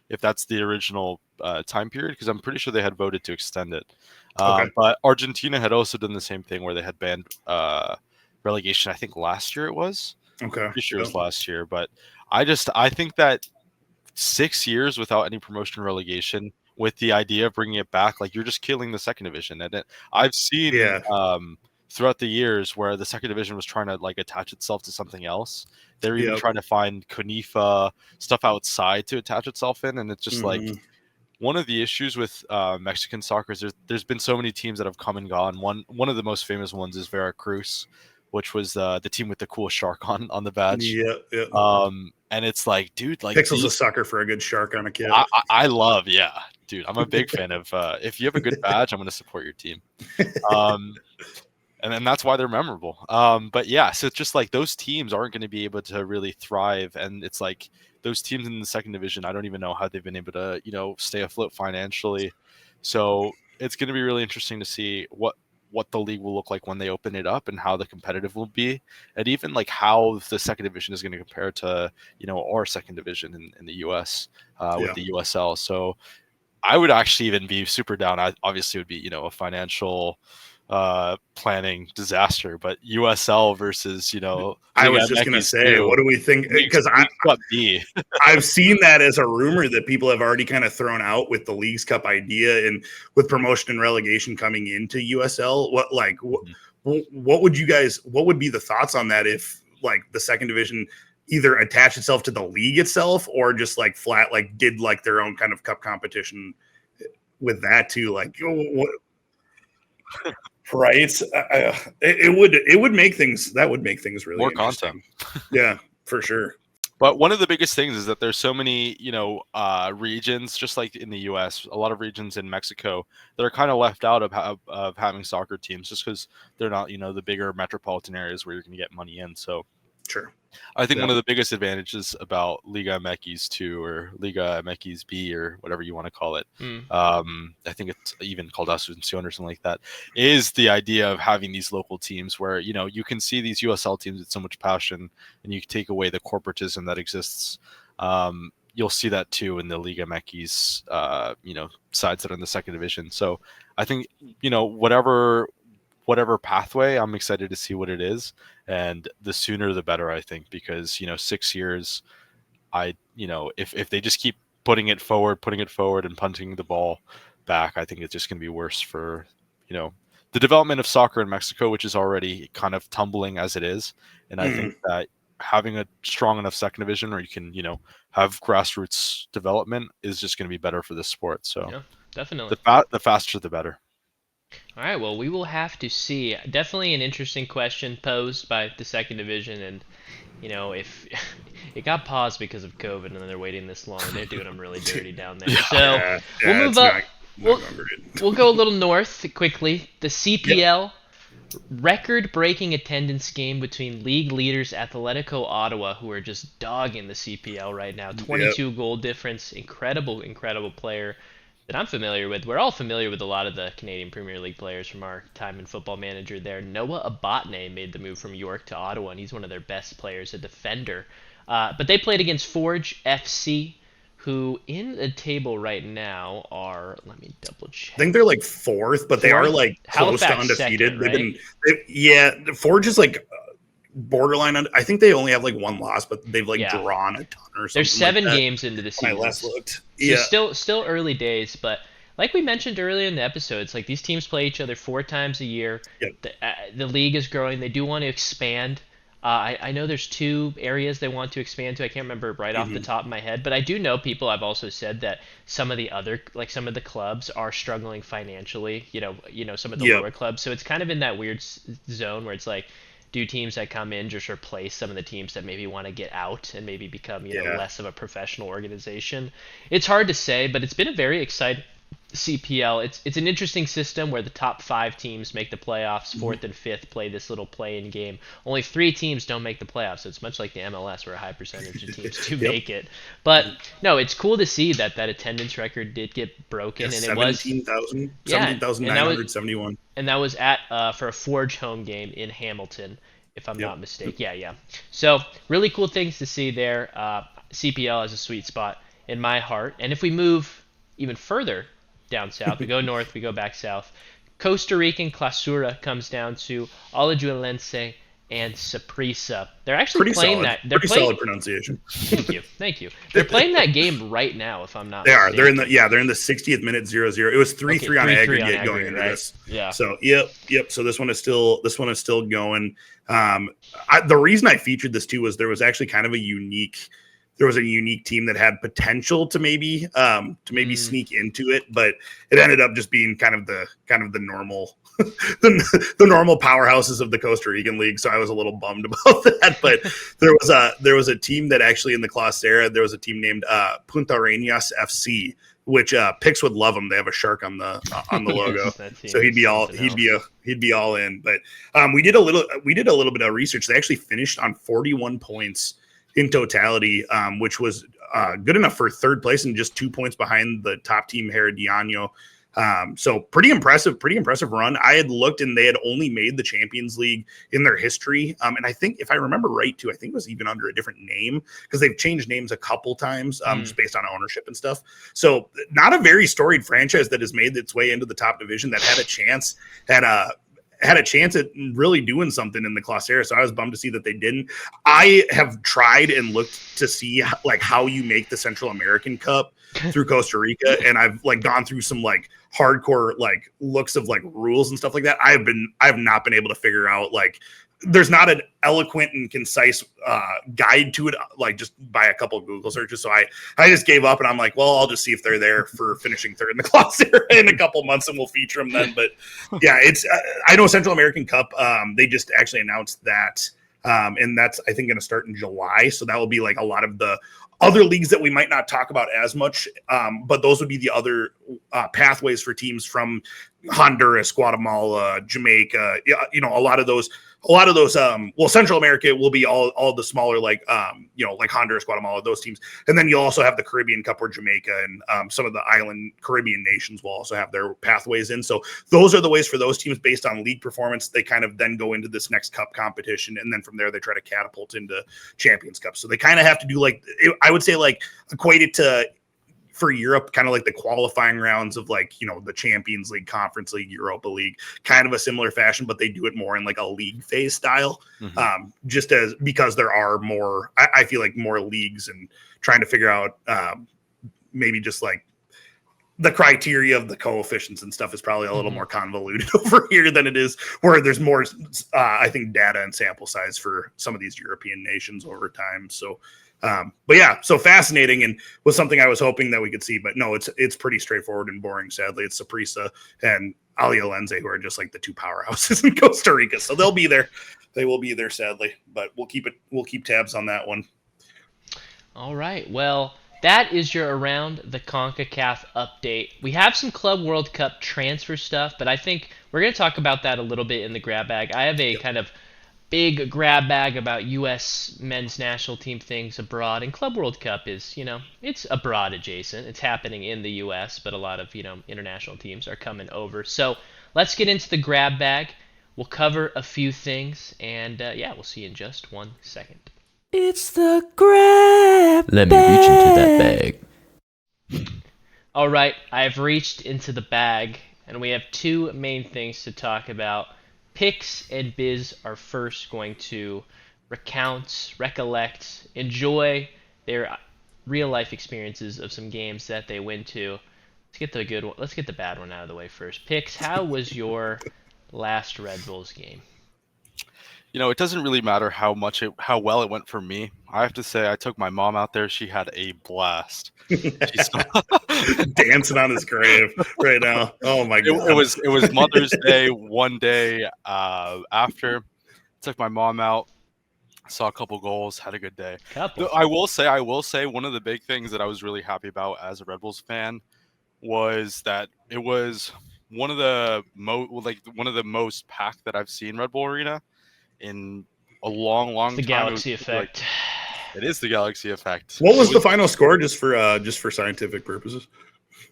if that's the original time period, because I'm pretty sure they had voted to extend it. Okay. But Argentina had also done the same thing where they had banned relegation. I think last year it was. Okay. Pretty sure it was last year. But I think that 6 years without any promotion relegation, with the idea of bringing it back, like, you're just killing the second division. And I've seen throughout the years where the second division was trying to like attach itself to something else. They're even trying to find CONIFA stuff outside to attach itself in, and it's just like one of the issues with Mexican soccer is there's been so many teams that have come and gone. One of the most famous ones is Veracruz, which was the team with the cool shark on the badge. Yeah. And it's like, dude, like, Pixel's a sucker for a good shark on a kid. I love, dude. I'm a big fan of. If you have a good badge, I'm going to support your team. And then that's why they're memorable. But yeah, so it's just like those teams aren't going to be able to really thrive, and it's like those teams in the second division, I don't even know how they've been able to, stay afloat financially. So it's going to be really interesting to see what the league will look like when they open it up, and how the competitive will be, and even like how the second division is going to compare to, our second division in the US with the USL. So I would actually even be super down. Obviously it would be, a financial planning disaster, but USL versus, I was just going to say, what do we think? Because I've seen that as a rumor that people have already kind of thrown out with the Leagues Cup idea, and with promotion and relegation coming into USL. What would be the thoughts on that if like the second division either attached itself to the league itself, or just like flat, like did like their own kind of cup competition with that too? Like what? Right. It would make things really more content. Yeah, for sure. But one of the biggest things is that there's so many, regions, just like in the US, a lot of regions in Mexico that are kind of left out of having soccer teams, just because they're not, the bigger metropolitan areas where you're going to get money in. So sure. I think one of the biggest advantages about Liga MX 2 or Liga MX B, or whatever you want to call it, I think it's even called Asunción or something like that, is the idea of having these local teams where, you can see these USL teams with so much passion, and you take away the corporatism that exists. You'll see that too in the Liga MX, sides that are in the second division. So I think, whatever pathway, I'm excited to see what it is, and the sooner the better, I think, because 6 years, if they just keep putting it forward and punting the ball back, I think it's just going to be worse for the development of soccer in Mexico, which is already kind of tumbling as it is. And I think that having a strong enough second division where you can have grassroots development is just going to be better for this sport. So yeah, definitely the faster the better. All right, well, we will have to see. Definitely an interesting question posed by the second division, and if it got paused because of COVID and then they're waiting this long, they're doing them really dirty down there. So we'll move up. We'll go a little north quickly. The CPL record-breaking attendance game between league leaders Atletico Ottawa, who are just dogging the CPL right now. 22 goal difference, incredible player that I'm familiar with. We're all familiar with a lot of the Canadian Premier League players from our time in Football Manager there. Noah Abotne made the move from York to Ottawa, and he's one of their best players, a defender. But they played against Forge FC, who in the table right now are, let me double check. I think they're like fourth, but they are like close to undefeated. Second, right? Forge is like borderline. I think they only have like one loss, but they've drawn a ton or something. There's 7 games into the season. I last looked. So still early days, but like we mentioned earlier in the episode, it's like these teams play each other 4 times a year. Yep. The league is growing. They do want to expand. I know there's 2 areas they want to expand to. I can't remember right off the top of my head, but I do know people have also said that some of the other, like some of the clubs are struggling financially. Some of the Yep. lower clubs. So it's kind of in that weird zone where it's like, do teams that come in just replace some of the teams that maybe want to get out and maybe become Yeah. less of a professional organization? It's hard to say, but it's been a very exciting CPL. It's an interesting system where the top 5 teams make the playoffs. 4th and 5th play this little play-in game. Only 3 teams don't make the playoffs, so it's much like the MLS where a high percentage of teams do Yep. make it. But no, it's cool to see that attendance record did get broken, and it was 17,971. and that was at for a Forge home game in Hamilton, if I'm not mistaken. Yeah. So really cool things to see there. CPL has a sweet spot in my heart. And if we move even further down south, we go north, we go back south. Costa Rican Clausura comes down to Alajuelense and Saprissa. They're actually Pretty playing solid. that. They're Pretty playing. solid pronunciation. Thank you. They're playing that game right now, if I'm not. They are. mistaken. They're in the 60th minute 0-0. It was 3-3 on 3-3 aggregate going into right? this. Yeah. So yep. So this one is still going. The reason I featured this too was there was actually kind of a unique team that had potential to maybe sneak into it, but it ended up just being kind of the normal the normal powerhouses of the Costa Rican League. So I was a little bummed about that. But there was a team that actually in the Clausura, there was a team named Punta Arenas FC, which Pix would love them. They have a shark on the logo, so he'd be all in. But we did a little bit of research. They actually finished on 41 points in totality, which was good enough for 3rd place and just 2 points behind the top team, Herediano. So pretty impressive run. I had looked and they had only made the Champions League in their history. And I think if I remember right too, I think it was even under a different name because they've changed names a couple times just based on ownership and stuff. So not a very storied franchise that has made its way into the top division that had a chance at really doing something in the Clausura. So I was bummed to see that they didn't. I have tried and looked to see like how you make the Central American Cup through Costa Rica. And I've like gone through some like hardcore like looks of like rules and stuff like that. I have not been able to figure out like, there's not an eloquent and concise guide to it, like just by a couple of Google searches. So I just gave up and I'm like, well, I'll just see if they're there for finishing 3rd in the Clausura in a couple months and we'll feature them then. But yeah, it's, I know Central American Cup, they just actually announced that. And that's, I think, going to start in July. So that will be like a lot of the other leagues that we might not talk about as much. But those would be the other pathways for teams from Honduras, Guatemala, Jamaica, a lot of those, Central America will be all the smaller, like Honduras, Guatemala, those teams. And then you'll also have the Caribbean Cup where Jamaica and some of the island Caribbean nations will also have their pathways in. So those are the ways for those teams based on league performance. They kind of then go into this next cup competition. And then from there, they try to catapult into Champions Cup. So they kind of have to do I would say equate it to, for Europe, kind of like the qualifying rounds of the Champions League, Conference League, Europa League, kind of a similar fashion, but they do it more in like a league phase style, because there are more, I feel like more leagues and trying to figure out maybe just like the criteria of the coefficients and stuff is probably a little more convoluted over here than it is where there's more, I think, data and sample size for some of these European nations over time. So, but yeah, so fascinating and was something I was hoping that we could see, but no, it's pretty straightforward and boring. Sadly, it's Saprissa and Alajuelense who are just like the 2 powerhouses in Costa Rica. So they'll be there. They will be there, sadly, but we'll keep tabs on that one. All right. Well, that is your Around the CONCACAF update. We have some Club World Cup transfer stuff, but I think we're going to talk about that a little bit in the grab bag. I have a kind of big grab bag about U.S. men's national team things abroad, and Club World Cup is, it's abroad adjacent. It's happening in the U.S., but a lot of, international teams are coming over. So let's get into the grab bag. We'll cover a few things, and we'll see you in just 1 second. It's the grab Let me reach into that bag. All right, I've reached into the bag, and we have 2 main things to talk about. Pix and Biz are first going to recollect, enjoy their real-life experiences of some games that they went to. Let's get the good one. Let's get the bad one out of the way first. Pix, how was your last Red Bulls game? It doesn't really matter how well it went for me. I have to say, I took my mom out there. She had a blast. Dancing on his grave right now. Oh my god! It was Mother's Day one day after. Took my mom out. Saw a couple goals. Had a good day. I will say, one of the big things that I was really happy about as a Red Bulls fan was that it was one of the most packed that I've seen Red Bull Arena in a long time. The Galaxy effect. It is the Galaxy effect. What was the final score, just for scientific purposes?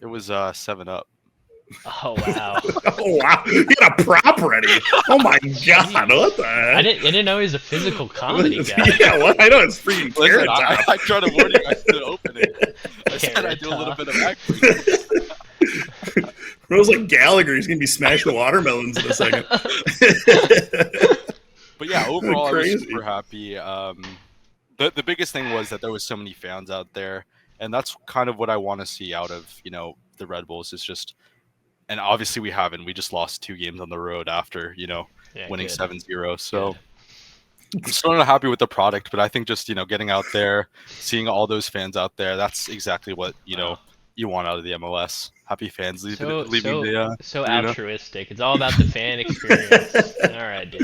It was 7-up. Oh wow! Oh wow! You had a prop ready. Oh my god! What the heck? I didn't know he was a physical comedy guy. Yeah, what? I know it's freaking Listen, Carrot Top. I tried to warn you guys to open it. I said I'd do a little bit of acting. Rose like Gallagher. He's gonna be smashing watermelons in a second. But yeah, overall, I was Crazy. super happy. The biggest thing was that there was so many fans out there, and that's kind of what I want to see out of the Red Bulls. Is just, and obviously we haven't. We just lost 2 games on the road after winning 7-0. So I'm still not happy with the product, but I think just getting out there, seeing all those fans out there, that's exactly what you want out of the MLS. Happy fans leaving the so arena. altruistic. It's all about the fan experience. All right, dude.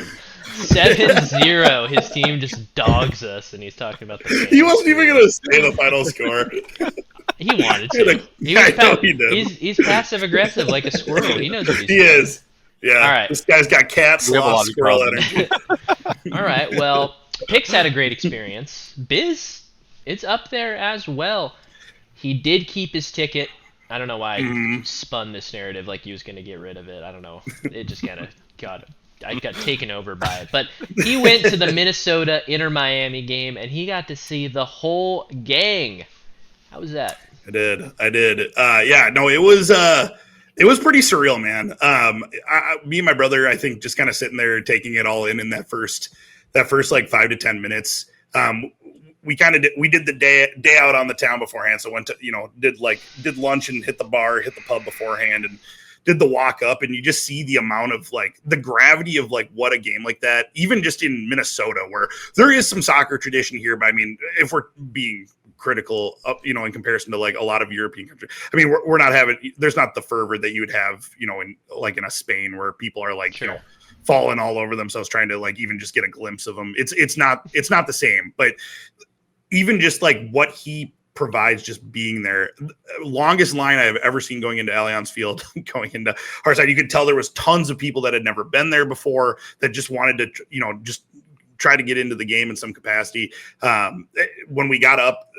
7-0. His team just dogs us, and he's talking about the fan He wasn't even experience. gonna say the final score. He wanted to. He's passive aggressive like a squirrel. He knows what he's He doing. is. Yeah. All right. This guy's got cat We have a lot sloth of squirrel problems. energy. All right. Well, Pix had a great experience. Biz, it's up there as well. He did keep his ticket. I don't know why I spun this narrative like he was going to get rid of it. I don't know. It just kind of I got taken over by it. But he went to the Minnesota Inter Miami game, and he got to see the whole gang. How was that? I did. Yeah, no, it was pretty surreal, man. Me and my brother, I think, just kind of sitting there taking it all in that first like 5 to 10 minutes. We did the day out on the town beforehand. So went to, did lunch and hit the pub beforehand and did the walk up, and you just see the amount of like the gravity of like what a game like that, even just in Minnesota, where there is some soccer tradition here. But I mean, if we're being critical, in comparison to like a lot of European countries, I mean, we're not there's not the fervor that you would have, in a Spain where people are like, Sure. falling all over themselves trying to like even just get a glimpse of them. It's not the same, but even just like what he provides just being there. Longest line I've ever seen going into Allianz Field, going into our side. You could tell there was tons of people that had never been there before that just wanted to, just try to get into the game in some capacity. When we got up,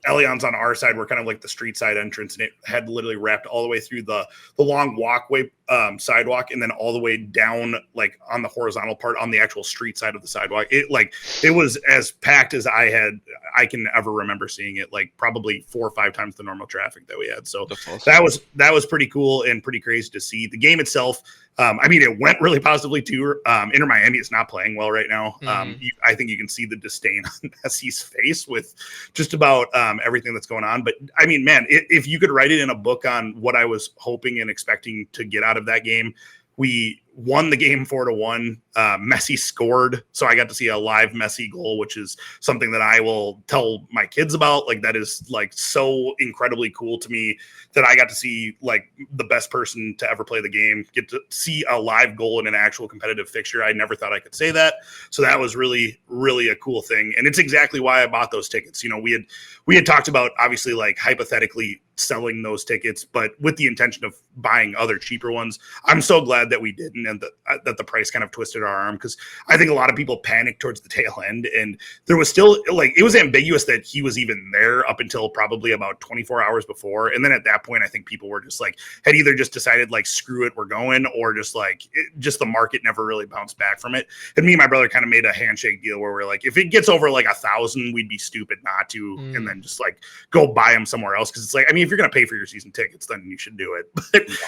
Allianz on our side were kind of like the street side entrance, and it had literally wrapped all the way through the long walkway sidewalk, and then all the way down like on the horizontal part on the actual street side of the sidewalk. It was as packed as I can ever remember seeing it, like probably 4 or 5 times the normal traffic that we had. So awesome. that was pretty cool and pretty crazy to see. The game itself, I mean, it went really positively too. Inter Miami is not playing well right now. I think you can see the disdain on Messi's face with just about everything that's going on. But I mean, man, if you could write it in a book on what I was hoping and expecting to get out of that game, we won the game 4-1. Messi scored, so I got to see a live Messi goal, which is something that I will tell my kids about. Like, that is like so incredibly cool to me that I got to see like the best person to ever play the game get to see a live goal in an actual competitive fixture. I never thought I could say that, so that was really, really a cool thing, and it's exactly why I bought those tickets. We had talked about obviously like hypothetically selling those tickets, but with the intention of buying other cheaper ones. I'm so glad that we didn't, and that the price kind of twisted our arm, because I think a lot of people panicked towards the tail end, and there was still like, it was ambiguous that he was even there up until probably about 24 hours before. And then at that point, I think people were just like, had either just decided like, screw it, we're going, or just like, just the market never really bounced back from it. And me and my brother kind of made a handshake deal where we're like, if it gets over like 1,000, we'd be stupid not to, and then just like go buy them somewhere else. Cause it's like, I mean, if you're going to pay for your season tickets, then you should do it.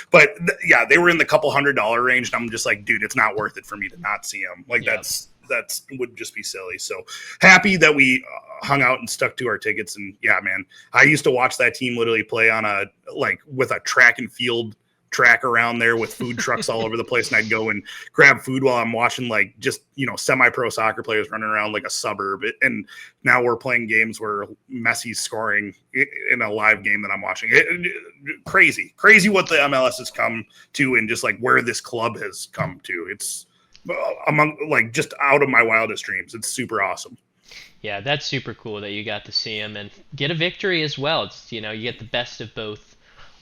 But yeah, they were in the couple $100 range. And I'm just like, dude, it's not worth it for me to not see them. Like, Yeah. That's would just be silly. So happy that we hung out and stuck to our tickets. And yeah, man, I used to watch that team literally play on with a track and field track around there with food trucks all over the place, and I'd go and grab food while I'm watching semi-pro soccer players running around like a suburb. And now we're playing games where Messi's scoring in a live game that I'm watching. Crazy what the MLS has come to, and just like where this club has come to. It's just out of my wildest dreams. It's super awesome. Yeah, that's super cool that you got to see him and get a victory as well. It's, you get the best of both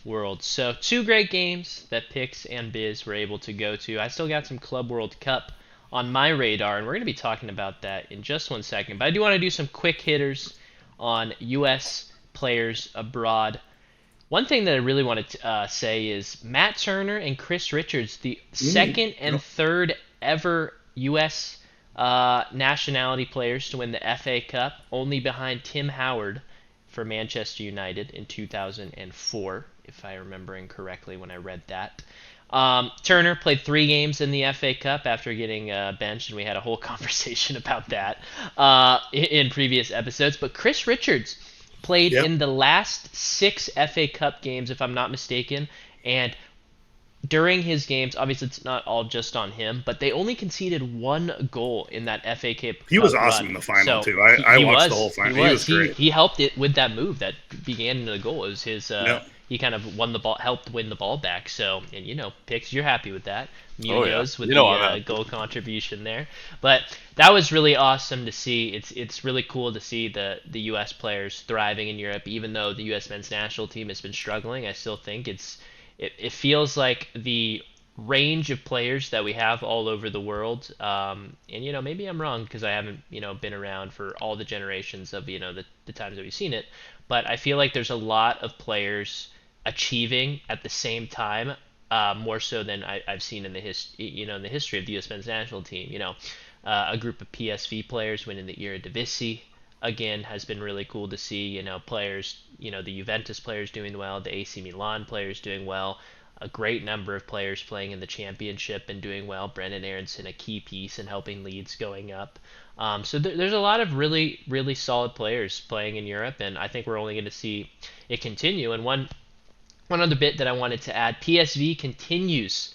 worlds. So 2 great games that Pix and Biz were able to go to. I still got some Club World Cup on my radar, and we're going to be talking about that in just 1 second. But I do want to do some quick hitters on U.S. players abroad. One thing that I really want to say is Matt Turner and Chris Richards, the second and third ever U.S. Nationality players to win the FA Cup, only behind Tim Howard for Manchester United in 2004, if I remembering correctly when I read that. Turner played 3 games in the FA Cup after getting benched, and we had a whole conversation about that in previous episodes. But Chris Richards played in the last 6 FA Cup games, if I'm not mistaken, and during his games, obviously it's not all just on him, but they only conceded 1 goal in that FA Cup. He was awesome in the final too. I watched the whole final. He was great. He helped it with that move that began into the goal. It was his. He kind of won the ball, helped win the ball back. So, and Pix, you're happy with that. Munoz with the goal contribution there. But that was really awesome to see. It's really cool to see the U.S. players thriving in Europe, even though the U.S. men's national team has been struggling. I still think it feels like the range of players that we have all over the world, and maybe I'm wrong because I haven't been around for all the generations of the times that we've seen it, but I feel like there's a lot of players achieving at the same time, more so than I've seen in the history of the U.S. men's national team. A group of PSV players winning the Eredivisie again has been really cool to see. Players, the Juventus players doing well, the AC Milan players doing well, a great number of players playing in the championship and doing well. Brendan Aronson, a key piece in helping Leeds going up. So there's a lot of really, really solid players playing in Europe, and I think we're only going to see it continue. And one other bit that I wanted to add, PSV continues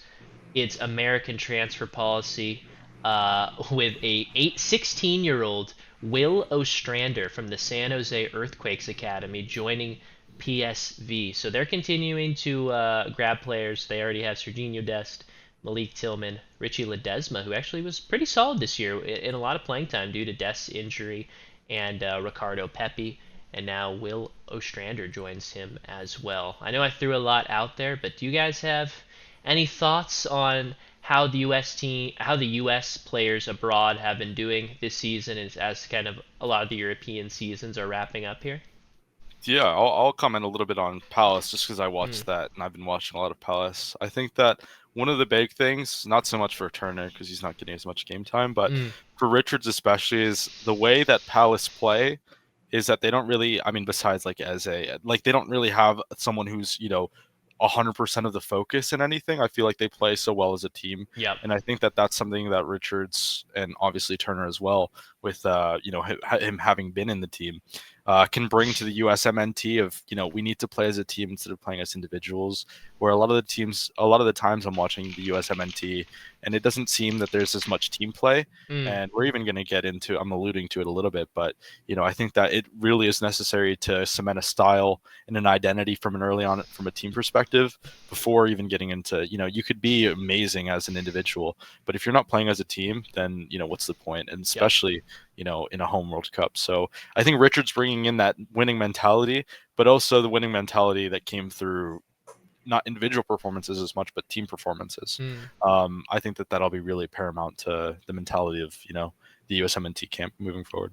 its American transfer policy with a 16-year-old Will Ostrander from the San Jose Earthquakes Academy joining PSV. So they're continuing to grab players. They already have Serginho Dest, Malik Tillman, Richie Ledesma, who actually was pretty solid this year in a lot of playing time due to Dest's injury, and Ricardo Pepi. And now Will Ostrander joins him as well. I know I threw a lot out there, but do you guys have any thoughts on how the U.S. players abroad have been doing this season as kind of a lot of the European seasons are wrapping up here? Yeah, I'll comment a little bit on Palace just because I watched that and I've been watching a lot of Palace. I think that one of the big things, not so much for Turner because he's not getting as much game time, but for Richards especially, is the way that Palace play is that they don't really, besides they don't really have someone who's, 100% of the focus in anything. I feel like they play so well as a team. Yeah. And I think that that's something that Richards and obviously Turner as well, with him having been in the team, can bring to the USMNT of, we need to play as a team instead of playing as individuals, where a lot of the times I'm watching the USMNT and it doesn't seem that there's as much team play. And we're even going to get into, I'm alluding to it a little bit, but, I think that it really is necessary to cement a style and an identity from an early on, from a team perspective, before even getting into, you could be amazing as an individual, but if you're not playing as a team, then, what's the point? And especially, in a home World Cup. So I think Richards bringing in that winning mentality, but also the winning mentality that came through not individual performances as much, but team performances. I think that'll be really paramount to the mentality of, the USMNT camp moving forward.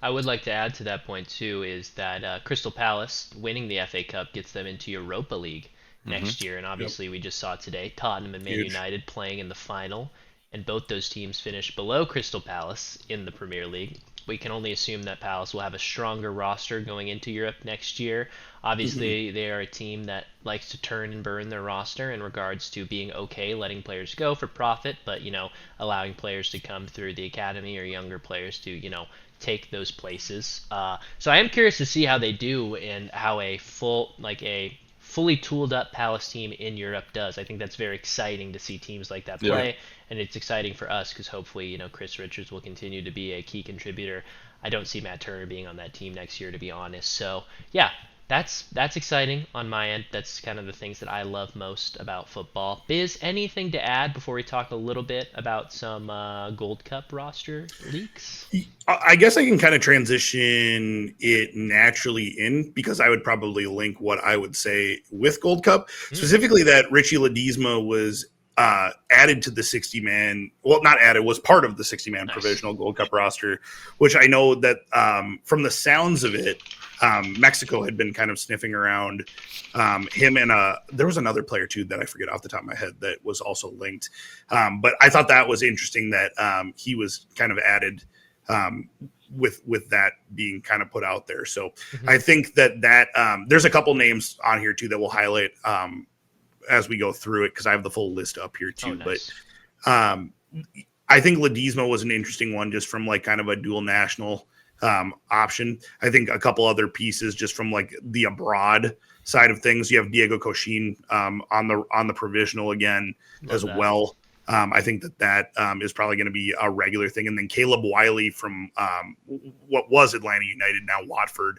I would like to add to that point too, is that Crystal Palace winning the FA Cup gets them into Europa League next year. And obviously we just saw today, Tottenham and Man United playing in the final, and both those teams finished below Crystal Palace in the Premier League. we can only assume that Palace will have a stronger roster going into Europe next year. Obviously, they are a team that likes to turn and burn their roster in regards to being okay letting players go for profit, but allowing players to come through the academy or younger players to take those places. So I am curious to see how they do and how a fully tooled up Palace team in Europe does. I think that's very exciting to see teams like that play, and it's exciting for us because hopefully Chris Richards will continue to be a key contributor. I don't see Matt Turner being on that team next year, to be honest. So yeah, that's exciting on my end. That's kind of the things that I love most about football. Biz, anything to add before we talk a little bit about some Gold Cup roster leaks? I guess I can kind of transition it naturally in because I would probably link what I would say with Gold Cup, specifically that Richie Ledesma was added to the 60-man, well, not added, was part of the 60-man provisional Gold Cup roster, which I know that from the sounds of it, Mexico had been kind of sniffing around him, and there was another player too that I forget off the top of my head that was also linked. But I thought that was interesting that he was kind of added with that being kind of put out there. So I think that there's a couple names on here too that we'll highlight as we go through it because I have the full list up here too. Nice. But I think Ledesma was an interesting one just from like kind of a dual national option. I think a couple other pieces just from like the abroad side of things. You have Diego Cochin on the provisional again. Love that. Well. I think that is probably going to be a regular thing. And then Caleb Wiley from what was Atlanta United, now Watford,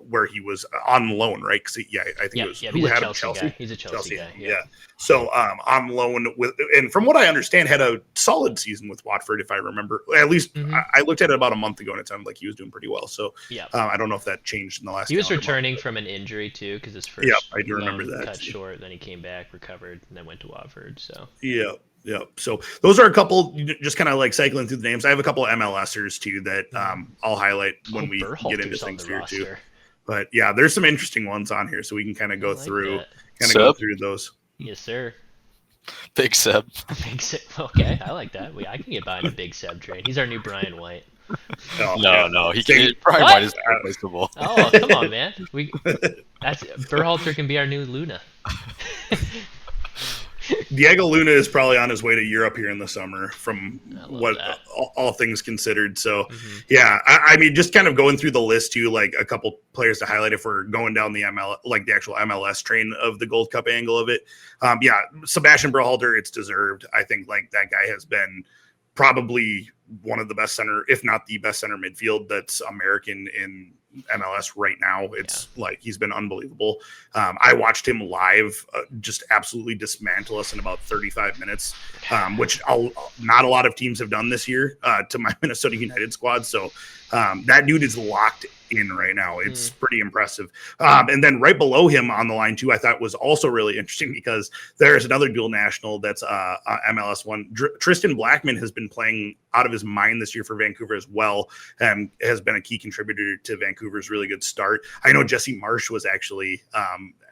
where he was on loan, right? Because I think it was who had Chelsea. He's a Chelsea guy. Yeah. So on loan and from what I understand, had a solid season with Watford, if I remember. At least I looked at it about a month ago, and it sounded like he was doing pretty well. So I don't know if that changed in the last. He was returning from an injury too, because his first I do remember that cut short. Then he came back, recovered, and then went to Watford. So yeah. So those are a couple, just kind of like cycling through the names. I have a couple of MLSers too that I'll highlight when we get into things here too. But yeah, there's some interesting ones on here, so we can kind of go through those. Yes, sir. Big Seb. Big Seb. Okay, I like that. I can get behind a Big Seb train. He's our new Brian White. No. Brian White is irreplaceable. Oh, come on, man. Berhalter can be our new Luna. Diego Luna is probably on his way to Europe here in the summer from what all things considered. So I mean, just kind of going through the list too, like a couple players to highlight if we're going down the the actual MLS train of the Gold Cup angle of it. Sebastian Berhalter, it's deserved. I think like that guy has been probably one of the best center, if not the best center midfield that's American in MLS right now. It's like he's been unbelievable. I watched him live just absolutely dismantle us in about 35 minutes, which not a lot of teams have done this year to my Minnesota United squad. So that dude is locked in right now. It's pretty impressive. And then right below him on the line too, I thought was also really interesting because there's another dual national that's MLS one. Tristan Blackman has been playing out of his mind this year for Vancouver as well, and has been a key contributor to Vancouver's really good start. I know Jesse Marsh was actually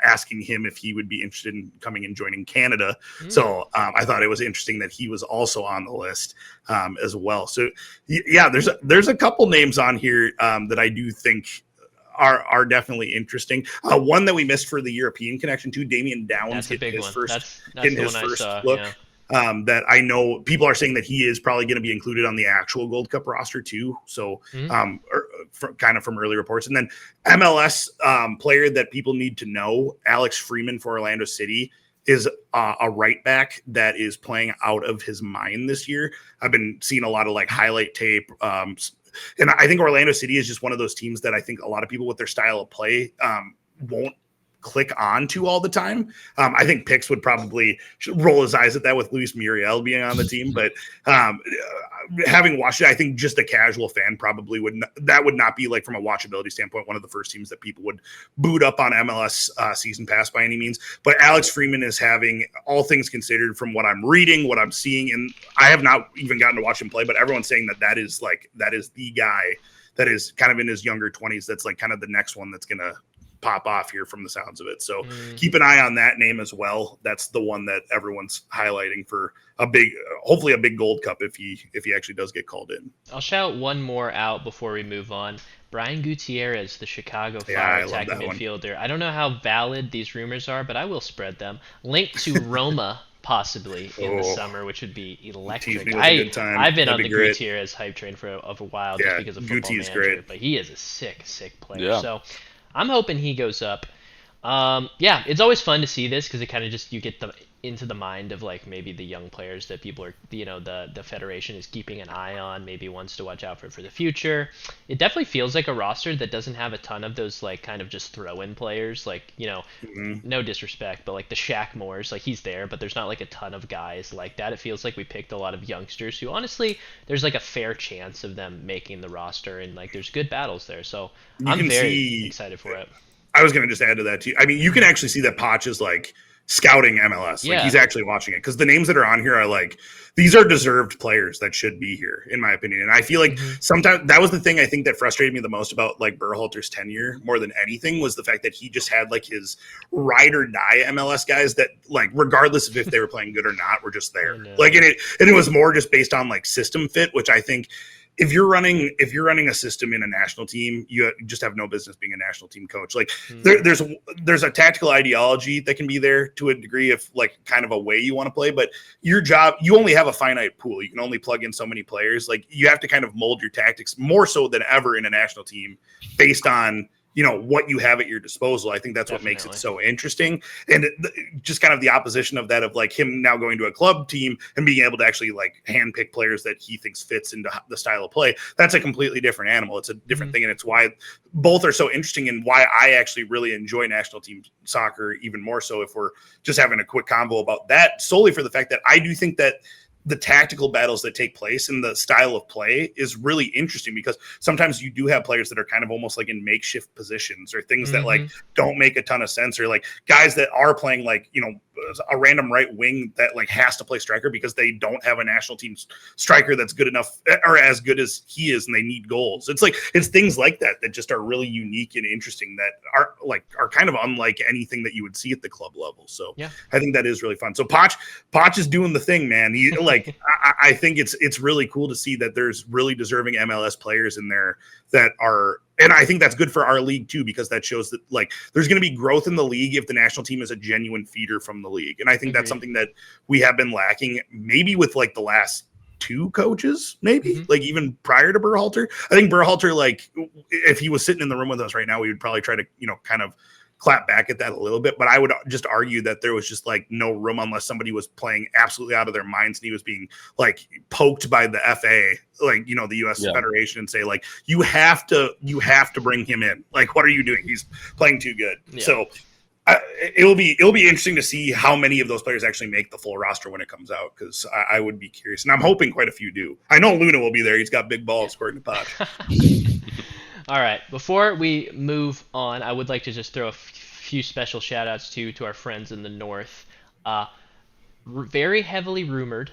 asking him if he would be interested in coming and joining Canada. So I thought it was interesting that he was also on the list as well. So yeah, there's a couple names on here that I do think are definitely interesting. One that we missed for the European connection too, Damian Downs getting his first look. Yeah. That I know people are saying that he is probably going to be included on the actual Gold Cup roster too. So kind of from early reports. And then MLS player that people need to know, Alex Freeman for Orlando City, is a right back that is playing out of his mind this year. I've been seeing a lot of like highlight tape. And I think Orlando City is just one of those teams that I think a lot of people with their style of play won't click on to all the time. I think Pix would probably roll his eyes at that with Luis Muriel being on the team, but having watched it, I think just a casual fan probably would not be like from a watchability standpoint one of the first teams that people would boot up on MLS season pass by any means. But Alex Freeman is having, all things considered, from what I'm reading, what I'm seeing, and I have not even gotten to watch him play, but everyone's saying that is the guy that is kind of in his younger 20s that's like kind of the next one that's gonna pop off here from the sounds of it. So keep an eye on that name as well. That's the one that everyone's highlighting for hopefully a big Gold Cup if he actually does get called in. I'll shout one more out before we move on. Brian Gutierrez, the Chicago Fire attacking midfielder. I don't know how valid these rumors are, but I will spread them. Linked to Roma possibly in the summer, which would be electric. I've been on the Gutierrez hype train for a while just because of Football Manager, great. But he is a sick player. Yeah. So I'm hoping he goes up. It's always fun to see this because it kind of just you get into the mind of like maybe the young players that people are, the federation is keeping an eye on, maybe wants to watch out for the future. It definitely feels like a roster that doesn't have a ton of those like kind of just throw-in players, like, no disrespect, but like the Shaq Moores, like he's there, but there's not like a ton of guys like that. It feels like we picked a lot of youngsters who honestly there's like a fair chance of them making the roster, and like there's good battles there. So I'm very excited for it. I was going to just add to that too. I mean, you can actually see that Poch is like scouting MLS. Like he's actually watching it because the names that are on here are like, these are deserved players that should be here, in my opinion. And I feel like sometimes that was the thing I think that frustrated me the most about like Berhalter's tenure more than anything was the fact that he just had like his ride or die MLS guys that like, regardless of if they were playing good or not, were just there. Like, and it was more just based on like system fit, which I think if you're running a system in a national team, you just have no business being a national team coach. Like there's a tactical ideology that can be there to a degree of like kind of a way you want to play, but your job, you only have a finite pool. You can only plug in so many players. Like you have to kind of mold your tactics more so than ever in a national team based on, what you have at your disposal. I think that's what makes it so interesting. And just kind of the opposition of that, of like him now going to a club team and being able to actually like handpick players that he thinks fits into the style of play. That's a completely different animal. It's a different thing. And it's why both are so interesting and why I actually really enjoy national team soccer even more so if we're just having a quick convo about that, solely for the fact that I do think that the tactical battles that take place and the style of play is really interesting because sometimes you do have players that are kind of almost like in makeshift positions or things that like don't make a ton of sense, or like guys that are playing like, a random right wing that like has to play striker because they don't have a national team striker that's good enough or as good as he is, and they need goals. It's things like that just are really unique and interesting that are kind of unlike anything that you would see at the club level. So I think that is really fun. So Poch is doing the thing, man. He like I think it's really cool to see that there's really deserving MLS players in there that are. And I think that's good for our league too, because that shows that like there's going to be growth in the league if the national team is a genuine feeder from the league. And I think that's something that we have been lacking maybe with like the last two coaches, maybe like even prior to Berhalter. I think Berhalter, like if he was sitting in the room with us right now, we would probably try to, kind of clap back at that a little bit, but I would just argue that there was just like no room unless somebody was playing absolutely out of their minds and he was being like poked by the FA, like, the US Federation, and say like, you have to bring him in. Like, what are you doing? He's playing too good. So it'll be interesting to see how many of those players actually make the full roster when it comes out, because I would be curious, and I'm hoping quite a few do. I know Luna will be there. He's got big balls according to Pod. All right, before we move on, I would like to just throw a few special shout-outs to our friends in the North. Very heavily rumored,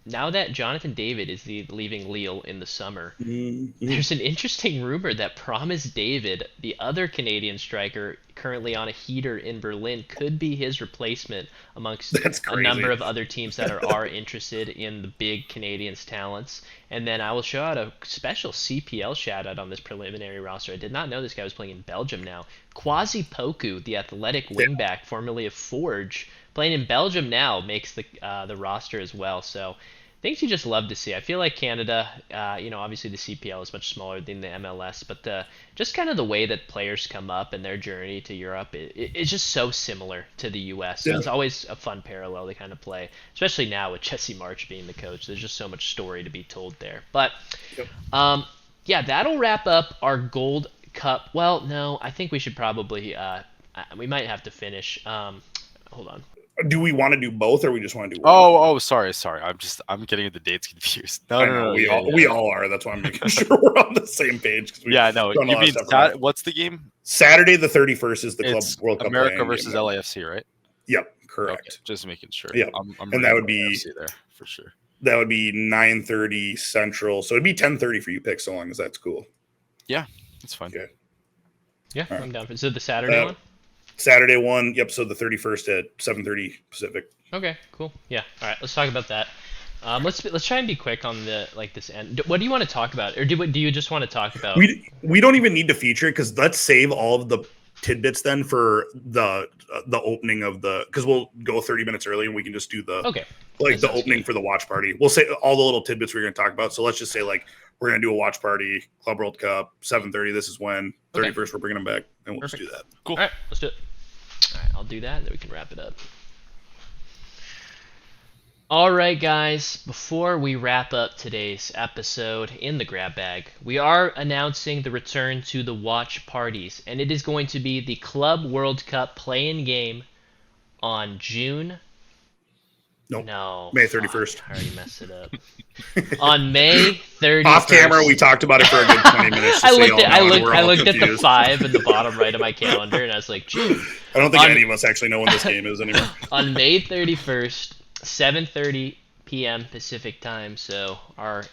now that Jonathan David is leaving Lille in the summer, there's an interesting rumor that Promise David, the other Canadian striker currently on a heater in Berlin, could be his replacement amongst a number of other teams that are interested in the big Canadians' talents. And then I will show out a special CPL shout-out on this preliminary roster. I did not know this guy was playing in Belgium now. Quasi Poku, the athletic wingback formerly of Forge, playing in Belgium now, makes the roster as well. So things you just love to see. I feel like Canada, obviously the CPL is much smaller than the MLS, but just kind of the way that players come up and their journey to Europe, it's just so similar to the US. So it's always a fun parallel to kind of play, especially now with Jesse March being the coach. There's just so much story to be told there. But that'll wrap up our Gold Cup. Well, no, I think we should probably we might have to finish. Hold on. Do we want to do both, or we just want to do one? Oh, sorry. I'm getting the dates confused. No. We all are. That's why I'm making sure we're on the same page. You mean what's the game? Saturday the 31st is the Club World Cup. America versus LAFC, right? Yep, correct. Okay, just making sure. Yeah, and that would be there for sure. That would be 9:30 Central, so it'd be 10:30 for you, Pick, so long as that's cool. Yeah, that's fine. Okay. Yeah, All right. I'm down for. So the Saturday one. Saturday one. Yep. So the 31st at 7:30 Pacific. Okay, cool. Yeah. All right, let's talk about that. Let's try and be quick on the this end. What do you want to talk about, or do you just want to talk about? We don't even need to feature it because let's save all of the tidbits then for the opening of because we'll go 30 minutes early and we can just do the the opening good. for the watch party. We'll say all the little tidbits we're going to talk about. So let's just say like we're going to do a watch party, Club World Cup, 7:30. This is when 31st we're bringing them back, and we'll just do that. Cool. All right, let's do it. All right, I'll do that, and then we can wrap it up. All right, guys, before we wrap up today's episode in the grab bag, we are announcing the return to the watch parties, and it is going to be the Club World Cup play-in game on June. Nope. No. May 31st. I already messed it up. On May 31st. Off camera, we talked about it for a good 20 minutes. I looked at the 5 in the bottom right of my calendar, and I was like, June. I don't think any of us actually know when this game is anymore. On May 31st, 7:30 p.m. Pacific time. So our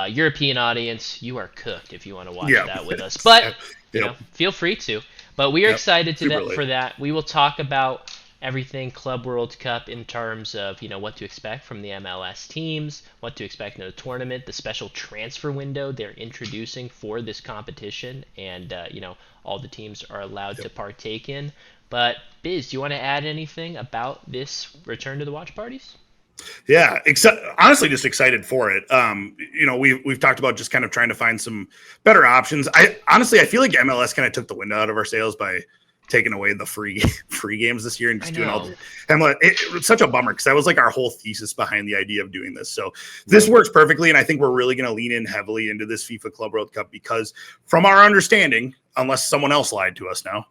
European audience, you are cooked if you want to watch that with us. But you know, feel free to. But we are excited for that. We will talk about everything Club World Cup in terms of what to expect from the MLS teams, what to expect in the tournament, the special transfer window they're introducing for this competition, and all the teams are allowed to partake in. But Biz, do you want to add anything about this return to the watch parties? Yeah, honestly, just excited for it. We've talked about just kind of trying to find some better options. I feel like MLS kind of took the wind out of our sails by taking away the free games this year and just doing all the MLS. It's such a bummer because that was like our whole thesis behind the idea of doing this. So this works perfectly, and I think we're really going to lean in heavily into this FIFA Club World Cup because, from our understanding, unless someone else lied to us now,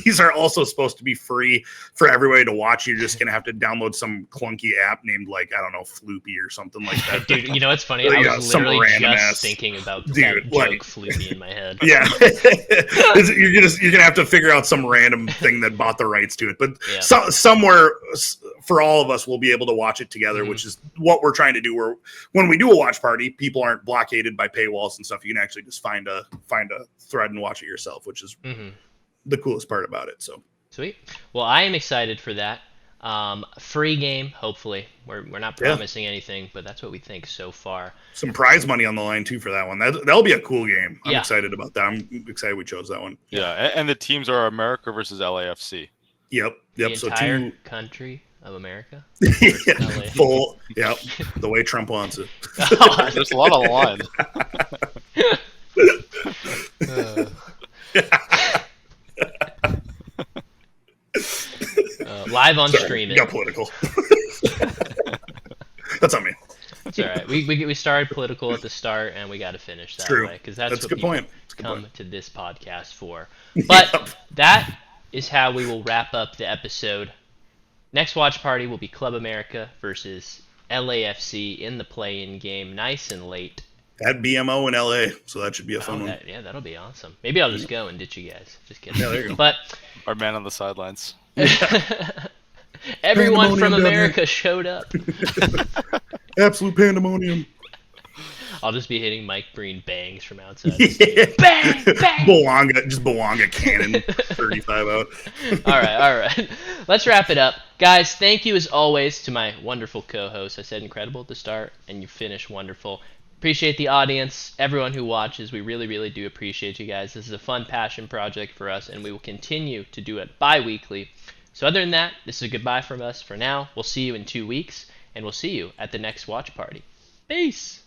these are also supposed to be free for everybody to watch. You're just going to have to download some clunky app named Floopy or something like that. Dude, you know what's funny? I was literally just thinking about that joke Floopy in my head. Yeah. You're going to have to figure out some random thing that bought the rights to it. But somewhere for all of us, we'll be able to watch it together, which is what we're trying to do. When we do a watch party, people aren't blockaded by paywalls and stuff. You can actually just find a thread and watch it yourself, which is the coolest part about it. So sweet. Well, I am excited for that. Free game, hopefully. We're not promising anything, but that's what we think so far. Some prize money on the line too for that one. That'll be a cool game. I'm excited about that. I'm excited we chose that one. Yeah, and the teams are America versus LAFC. Yep. The entire country of America. Full. Yep. The way Trump wants it. There's a lot on the line. Live on stream. Got political. That's on me. It's all right. We started political at the start, and we got to finish that way because that's what people come to this podcast for. But that is how we will wrap up the episode. Next watch party will be Club America versus LAFC in the play-in game, nice and late. At BMO in LA, so that should be a fun one. Yeah, that'll be awesome. Maybe I'll just go and ditch you guys. Just kidding. Yeah, there you go. But our man on the sidelines. Everyone from America showed up. Absolute pandemonium. I'll just be hitting Mike Breen bangs from outside. Bang, bang. Bowanga cannon 35 out. All right. Let's wrap it up. Guys, thank you as always to my wonderful co-host. I said incredible at the start, and you finished wonderful. Appreciate the audience, everyone who watches. We really, really do appreciate you guys. This is a fun passion project for us, and we will continue to do it bi-weekly. So other than that, this is a goodbye from us for now. We'll see you in 2 weeks, and we'll see you at the next watch party. Peace!